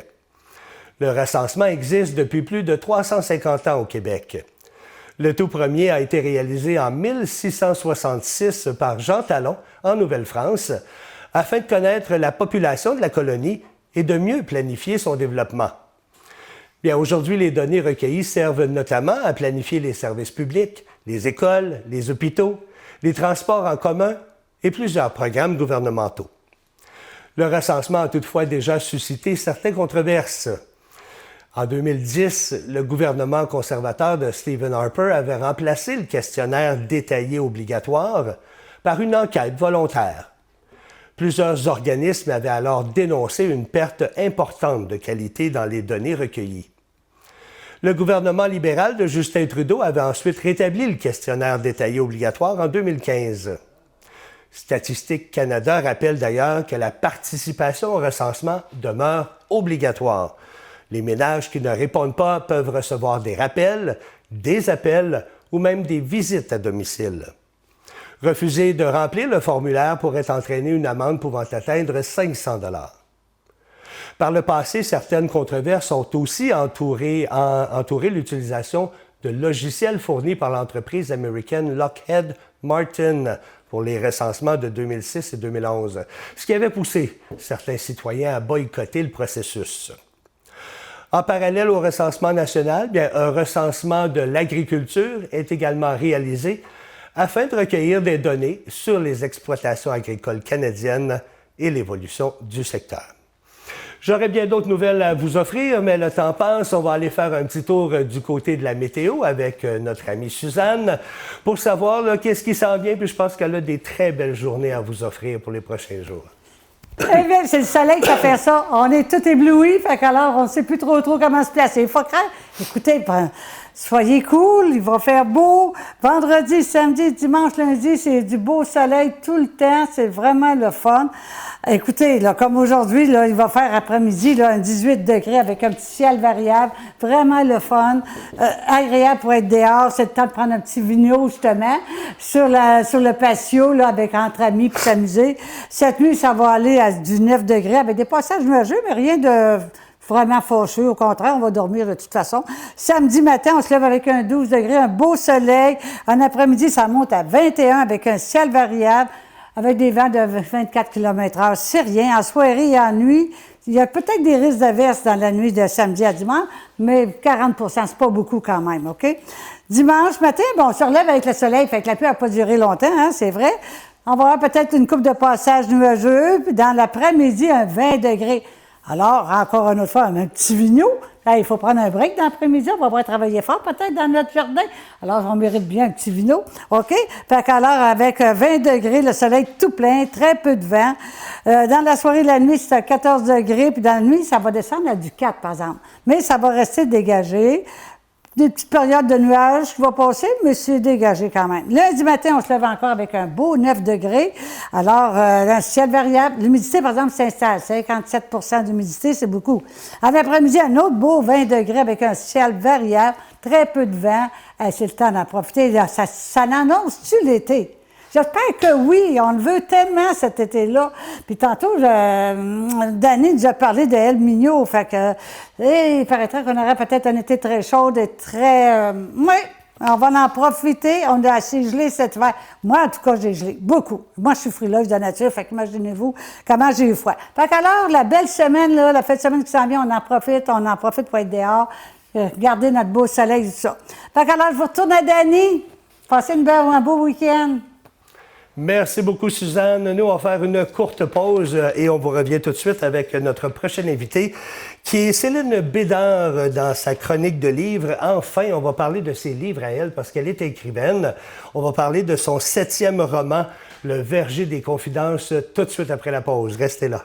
Le recensement existe depuis plus de 350 ans au Québec. Le tout premier a été réalisé en 1666 par Jean Talon en Nouvelle-France afin de connaître la population de la colonie et de mieux planifier son développement. Bien, aujourd'hui, les données recueillies servent notamment à planifier les services publics, les écoles, les hôpitaux, les transports en commun et plusieurs programmes gouvernementaux. Le recensement a toutefois déjà suscité certaines controverses. En 2010, le gouvernement conservateur de Stephen Harper avait remplacé le questionnaire détaillé obligatoire par une enquête volontaire. Plusieurs organismes avaient alors dénoncé une perte importante de qualité dans les données recueillies. Le gouvernement libéral de Justin Trudeau avait ensuite rétabli le questionnaire détaillé obligatoire en 2015. Statistique Canada rappelle d'ailleurs que la participation au recensement demeure obligatoire. Les ménages qui ne répondent pas peuvent recevoir des rappels, des appels ou même des visites à domicile. Refuser de remplir le formulaire pourrait entraîner une amende pouvant atteindre 500 $. Par le passé, certaines controverses ont aussi entouré l'utilisation de logiciels fournis par l'entreprise américaine Lockheed Martin pour les recensements de 2006 et 2011, ce qui avait poussé certains citoyens à boycotter le processus. En parallèle au recensement national, bien, un recensement de l'agriculture est également réalisé afin de recueillir des données sur les exploitations agricoles canadiennes et l'évolution du secteur. J'aurais bien d'autres nouvelles à vous offrir, mais le temps passe. On va aller faire un petit tour du côté de la météo avec notre amie Suzanne pour savoir qu'est-ce qui s'en vient. Puis je pense qu'elle a des très belles journées à vous offrir pour les prochains jours. Eh bien, c'est le soleil qui a fait ça. On est tout éblouis, fait qu'alors on ne sait plus trop comment se placer. Il faut craindre. Écoutez, soyez cool, il va faire beau. Vendredi, samedi, dimanche, lundi, c'est du beau soleil tout le temps. C'est vraiment le fun. Écoutez, là, comme aujourd'hui, là, il va faire après-midi là, un 18 degrés avec un petit ciel variable. Vraiment le fun. Agréable pour être dehors. C'est le temps de prendre un petit vigno, justement, sur le patio, là, entre amis, puis s'amuser. Cette nuit, ça va aller à du 9 degrés avec des passages nuageux, mais rien de vraiment fâcheux. Au contraire, on va dormir de toute façon. Samedi matin, on se lève avec un 12 degrés, un beau soleil. En après-midi, ça monte à 21 avec un ciel variable, avec des vents de 24 km/h. C'est rien. En soirée et en nuit, il y a peut-être des risques d'averses dans la nuit de samedi à dimanche, mais 40 %, c'est pas beaucoup quand même, OK? Dimanche matin, bon, on se relève avec le soleil, fait que la pluie n'a pas duré longtemps, hein, c'est vrai. On va avoir peut-être une coupe de passage nuageux, puis dans l'après-midi, un 20 degrés. Alors, encore une autre fois, un petit vigno. Là, il faut prendre un break dans l'après-midi. On va pouvoir travailler fort peut-être dans notre jardin. Alors, on mérite bien un petit vigno. OK? Fait qu'alors, avec 20 degrés, le soleil tout plein, très peu de vent. Dans la soirée de la nuit, c'est à 14 degrés. Puis dans la nuit, ça va descendre à du 4, par exemple. Mais ça va rester dégagé. Des petites périodes de nuages qui vont passer, mais c'est dégagé quand même. Lundi matin, on se lève encore avec un beau 9 degrés. Alors, un ciel variable. L'humidité, par exemple, s'installe. 57 % d'humidité, c'est beaucoup. En après-midi, un autre beau 20 degrés avec un ciel variable, très peu de vent. C'est le temps d'en profiter. Ça annonce-tu l'été? J'espère que oui, on le veut tellement cet été-là. Puis tantôt, Danny nous a parlé de El Niño, fait que il paraîtrait qu'on aurait peut-être un été très chaud et très... oui, on va en profiter. On a assez gelé cet hiver. Moi, en tout cas, j'ai gelé beaucoup. Moi, je suis frileuse de nature, fait qu'imaginez-vous comment j'ai eu froid. Fait qu'alors, la belle semaine, là, la fête de semaine qui s'en vient, on en profite pour être dehors, garder notre beau soleil, tout ça. Fait qu'alors, je vous retourne à Danny. Passez un beau week-end. Merci beaucoup, Suzanne. Nous, on va faire une courte pause et on vous revient tout de suite avec notre prochaine invitée, qui est Céline Bédard dans sa chronique de livres. Enfin, on va parler de ses livres à elle parce qu'elle est écrivaine. On va parler de son 7e roman, Le Verger des Confidences, tout de suite après la pause. Restez là.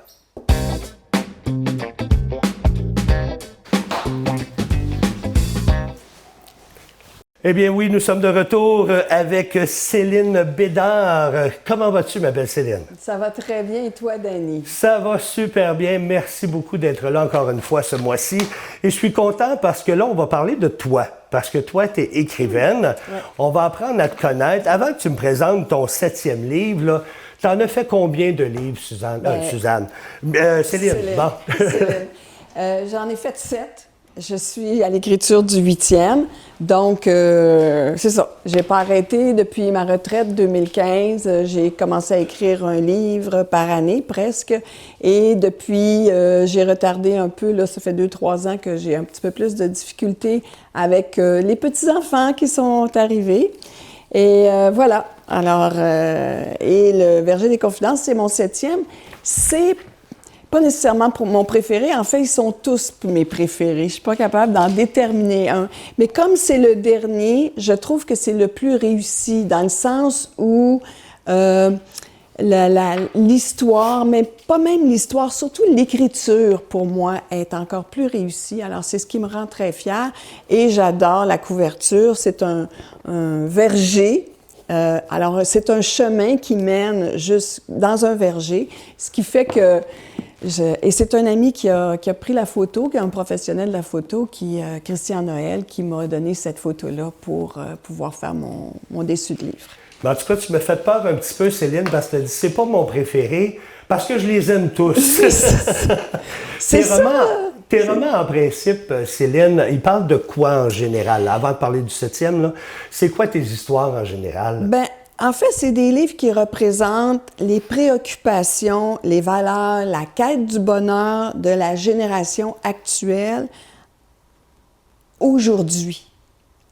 Eh bien oui, nous sommes de retour avec Céline Bédard. Comment vas-tu, ma belle Céline? Ça va très bien. Et toi, Danny? Ça va super bien. Merci beaucoup d'être là encore une fois ce mois-ci. Et je suis content parce que là, on va parler de toi. Parce que toi, tu es écrivaine. Ouais. On va apprendre à te connaître. Avant que tu me présentes ton 7e livre, tu en as fait combien de livres, Suzanne? Céline. Bon. Céline. J'en ai fait 7. Je suis à l'écriture du 8e, donc c'est ça. J'ai pas arrêté depuis ma retraite 2015. J'ai commencé à écrire un livre par année presque, et depuis j'ai retardé un peu. Là, ça fait 2-3 ans que j'ai un petit peu plus de difficultés avec les petits enfants qui sont arrivés. Et voilà. Alors, et Le Verger des Confidences, c'est mon 7e. C'est pas nécessairement pour mon préféré. En fait, ils sont tous mes préférés. Je suis pas capable d'en déterminer un. Mais comme c'est le dernier, je trouve que c'est le plus réussi dans le sens où l'histoire, mais pas même l'histoire, surtout l'écriture, pour moi, est encore plus réussie. Alors, c'est ce qui me rend très fière. Et j'adore la couverture. C'est un verger. Alors, c'est un chemin qui mène juste dans un verger, ce qui fait que Et c'est un ami qui a pris la photo, qui est un professionnel de la photo, Christian Noël, qui m'a donné cette photo-là pour pouvoir faire mon dessus de livre. Mais en tout cas, tu me fais peur un petit peu, Céline, parce que c'est pas mon préféré, parce que je les aime tous. C'est ça! Tes romans, en principe, Céline, ils parlent de quoi en général? Avant de parler du 7e, là, c'est quoi tes histoires en général? Ben, en fait, c'est des livres qui représentent les préoccupations, les valeurs, la quête du bonheur de la génération actuelle aujourd'hui.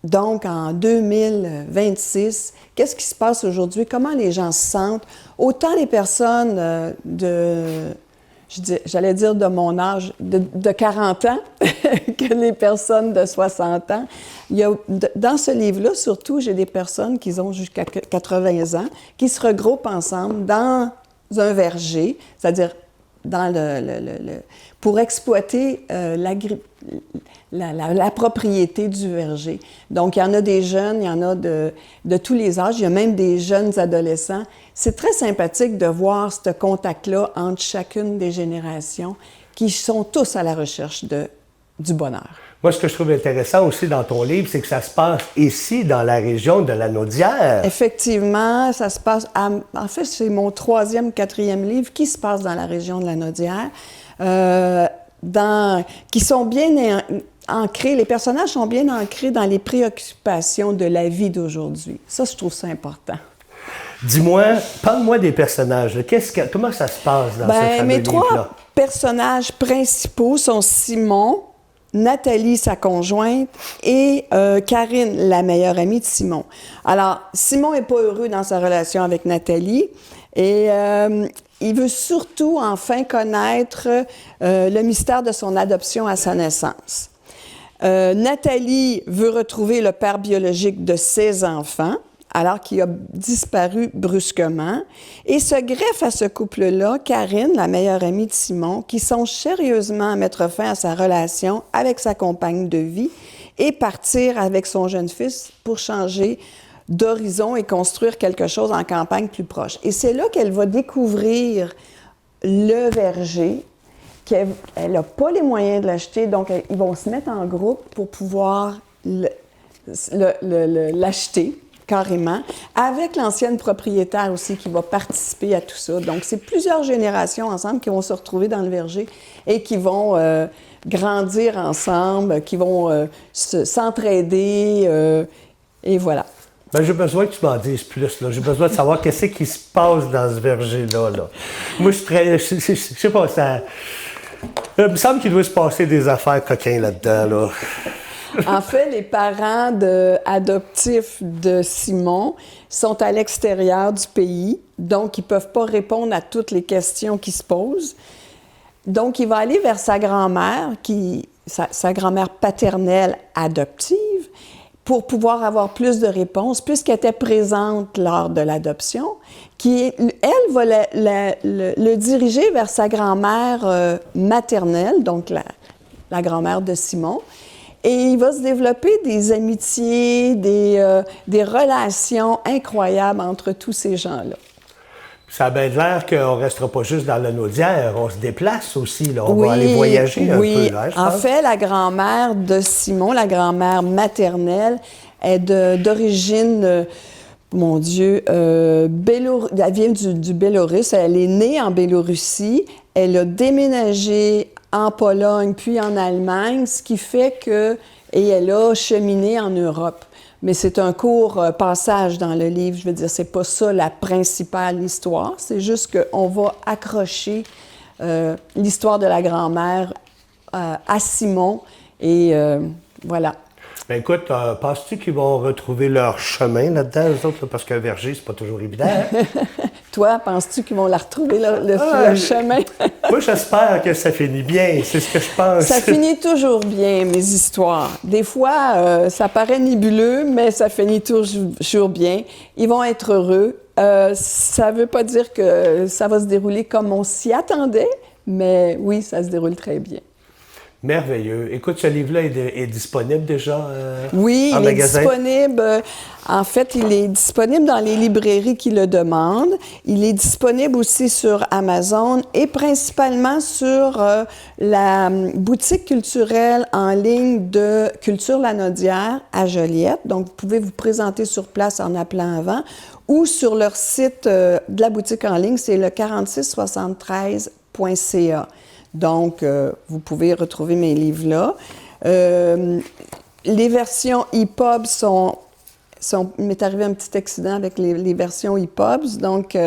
Donc, en 2026, qu'est-ce qui se passe aujourd'hui? Comment les gens se sentent? Autant les personnes j'allais dire de mon âge, de 40 ans, que les personnes de 60 ans. Dans ce livre-là, surtout, j'ai des personnes qui ont jusqu'à 80 ans, qui se regroupent ensemble dans un verger, c'est-à-dire pour exploiter la propriété du verger. Donc, il y en a des jeunes, il y en a de tous les âges, il y a même des jeunes adolescents. C'est très sympathique de voir ce contact-là entre chacune des générations qui sont tous à la recherche du bonheur. Moi, ce que je trouve intéressant aussi dans ton livre, c'est que ça se passe ici, dans la région de la Naudière. Effectivement, ça se passe... en fait, c'est mon 3e, 4e livre qui se passe dans la région de la Naudière, qui sont bien ancrés, les personnages sont bien ancrés dans les préoccupations de la vie d'aujourd'hui. Ça, je trouve ça important. Dis-moi, parle-moi des personnages. Comment ça se passe dans ce fameux livre-là? Mes 3 personnages principaux sont Simon, Nathalie, sa conjointe, et Karine, la meilleure amie de Simon. Alors, Simon n'est pas heureux dans sa relation avec Nathalie et il veut surtout enfin connaître le mystère de son adoption à sa naissance. Nathalie veut retrouver le père biologique de ses enfants, alors qu'il a disparu brusquement, et se greffe à ce couple-là Karine, la meilleure amie de Simon, qui songe sérieusement à mettre fin à sa relation avec sa compagne de vie et partir avec son jeune fils pour changer d'horizon et construire quelque chose en campagne plus proche. Et c'est là qu'elle va découvrir le verger, qu'elle n'a pas les moyens de l'acheter, donc ils vont se mettre en groupe pour pouvoir l'acheter carrément, avec l'ancienne propriétaire aussi qui va participer à tout ça. Donc, c'est plusieurs générations ensemble qui vont se retrouver dans le verger et qui vont grandir ensemble, qui vont s'entraider, et voilà. Ben, j'ai besoin que tu m'en dises plus, là. J'ai besoin de savoir qu'est-ce qui se passe dans ce verger-là, là. Moi, je sais pas, ça... Il me semble qu'il doit se passer des affaires coquins là-dedans, là. En fait, les parents adoptifs de Simon sont à l'extérieur du pays, donc ils ne peuvent pas répondre à toutes les questions qui se posent. Donc, il va aller vers sa grand-mère, sa grand-mère paternelle adoptive, pour pouvoir avoir plus de réponses, puisqu'elle était présente lors de l'adoption, elle va le diriger vers sa grand-mère maternelle, donc la grand-mère de Simon. Et il va se développer des amitiés, des relations incroyables entre tous ces gens-là. Ça a bien l'air qu'on ne restera pas juste dans la Naudière, on se déplace aussi, là. On va aller voyager un peu, là, je pense. En fait, la grand-mère de Simon, la grand-mère maternelle, est d'origine, mon Dieu, elle vient du Bélarus, elle est née en Biélorussie, elle a déménagé en Pologne, puis en Allemagne, ce qui fait et elle a cheminé en Europe. Mais c'est un court passage dans le livre, je veux dire, c'est pas ça la principale histoire, c'est juste qu'on va accrocher l'histoire de la grand-mère à Simon, et voilà. Ben écoute, penses-tu qu'ils vont retrouver leur chemin là-dedans, eux autres, là, parce qu'un verger, c'est pas toujours évident. Toi, penses-tu qu'ils vont la retrouver, le chemin? Moi, j'espère que ça finit bien, c'est ce que je pense. Ça finit toujours bien, mes histoires. Des fois, ça paraît nébuleux, mais ça finit toujours bien. Ils vont être heureux. Ça veut pas dire que ça va se dérouler comme on s'y attendait, mais oui, ça se déroule très bien. Merveilleux. Écoute, ce livre-là est disponible déjà oui, en magasin? Oui, il est disponible. En fait, il est disponible dans les librairies qui le demandent. Il est disponible aussi sur Amazon et principalement sur la boutique culturelle en ligne de Culture Lanaudière à Joliette. Donc, vous pouvez vous présenter sur place en appelant avant ou sur leur site de la boutique en ligne, c'est le 4673.ca. Donc, vous pouvez retrouver mes livres là. Les versions EPUB sont... Il m'est arrivé un petit accident avec les versions EPUBs. Donc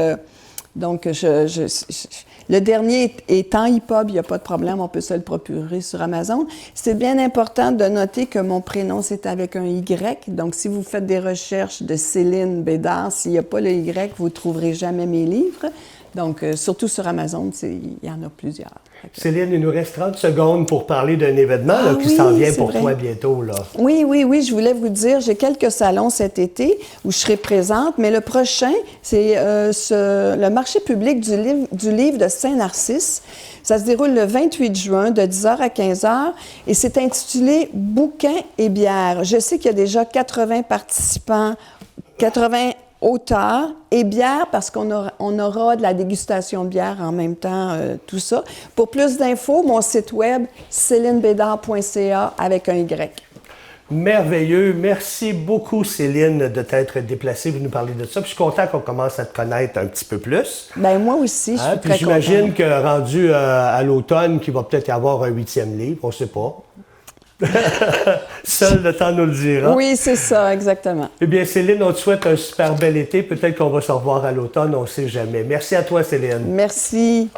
le dernier étant EPUB, il n'y a pas de problème, on peut se le procurer sur Amazon. C'est bien important de noter que mon prénom, c'est avec un Y. Donc, si vous faites des recherches de Céline Bédard, s'il n'y a pas le Y, vous ne trouverez jamais mes livres. Donc, surtout sur Amazon, il y en a plusieurs. Céline, il nous reste 30 secondes pour parler d'un événement qui s'en vient pour toi bientôt. Là. Oui, je voulais vous dire, j'ai quelques salons cet été où je serai présente, mais le prochain, c'est le marché public du livre de Saint-Narcisse. Ça se déroule le 28 juin de 10h à 15h et c'est intitulé « Bouquins et bière ». Je sais qu'il y a déjà 80 participants, 80 auteurs et bière parce qu'on aura de la dégustation de bière en même temps, tout ça. Pour plus d'infos, mon site web, celinebédard.ca avec un Y. Merveilleux. Merci beaucoup, Céline, de t'être déplacée pour nous parler de ça. Puis je suis content qu'on commence à te connaître un petit peu plus. Bien, moi aussi, je suis très Puis j'imagine que rendu à l'automne, qu'il va peut-être y avoir un 8e livre, on ne sait pas. Seul le temps nous le dira. Oui, c'est ça, exactement. Eh bien, Céline, on te souhaite un super bel été. Peut-être qu'on va se revoir à l'automne, on ne sait jamais. Merci à toi, Céline. Merci.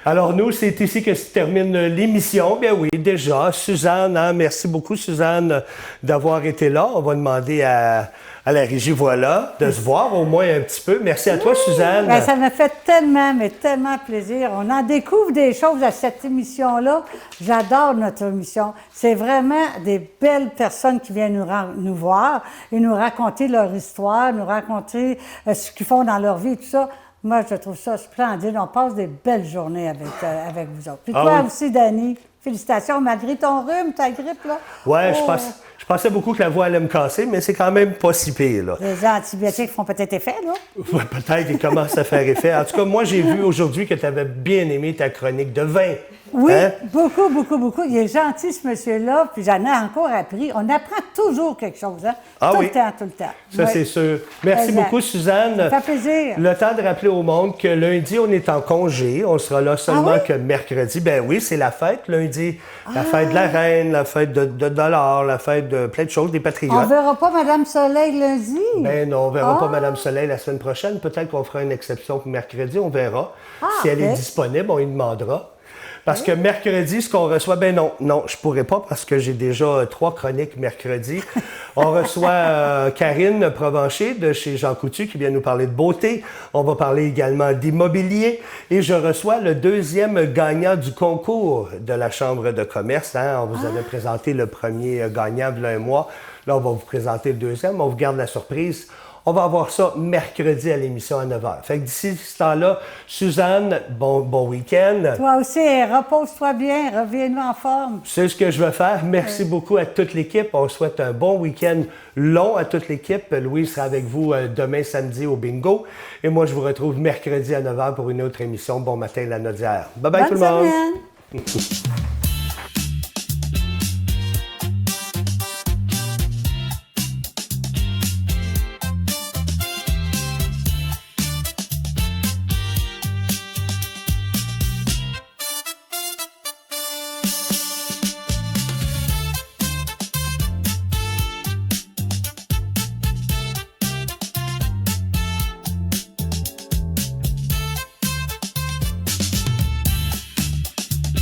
Alors, nous, c'est ici que se termine l'émission. Bien oui, déjà, Suzanne, merci beaucoup, Suzanne, d'avoir été là. On va demander à la régie, voilà, de se voir au moins un petit peu. Merci à toi, Suzanne. Bien, ça me fait tellement, mais tellement plaisir. On en découvre des choses à cette émission-là. J'adore notre émission. C'est vraiment des belles personnes qui viennent nous voir et nous raconter leur histoire, nous raconter ce qu'ils font dans leur vie et tout ça. Moi, je trouve ça splendide. On passe des belles journées avec vous autres. Puis toi aussi, Dani, félicitations. Malgré ton rhume, ta grippe, là. Oui, je pensais beaucoup que la voix allait me casser, mais c'est quand même pas si pire, là. Les antibiotiques font peut-être effet, là. Oui, peut-être qu'ils commencent à faire effet. En tout cas, moi, j'ai vu aujourd'hui que tu avais bien aimé ta chronique de vin. Oui, beaucoup, beaucoup, beaucoup. Il est gentil, ce monsieur-là, puis j'en ai encore appris. On apprend toujours quelque chose, hein? Tout le temps. Ça, c'est sûr. Merci beaucoup, Suzanne. Ça fait plaisir. Le temps de rappeler au monde que lundi, on est en congé. On sera là seulement que mercredi. Ben oui, c'est la fête, lundi. La fête de la Reine, la fête de dollars, la fête de plein de choses, des patriotes. On verra pas Mme Soleil lundi? Ben non, on verra pas Mme Soleil la semaine prochaine. Peut-être qu'on fera une exception pour mercredi, on verra. Si elle est disponible, on lui demandera. Parce que mercredi, ce qu'on reçoit, ben non, je pourrais pas parce que j'ai déjà 3 chroniques mercredi. On reçoit Karine Provencher de chez Jean Coutu qui vient nous parler de beauté. On va parler également d'immobilier. Et je reçois le 2e gagnant du concours de la Chambre de commerce. Hein. On vous avait présenté le premier gagnant il y a un mois. Là, on va vous présenter le 2e. On vous garde la surprise. On va avoir ça mercredi à l'émission à 9h. Fait que d'ici ce temps-là, Suzanne, bon week-end. Toi aussi, repose-toi bien, reviens-nous en forme. C'est ce que je vais faire. Merci beaucoup à toute l'équipe. On souhaite un bon week-end long à toute l'équipe. Louise sera avec vous demain samedi au bingo. Et moi, je vous retrouve mercredi à 9h pour une autre émission. Bon matin, la Naudière. Bye-bye tout le monde. Bonne semaine.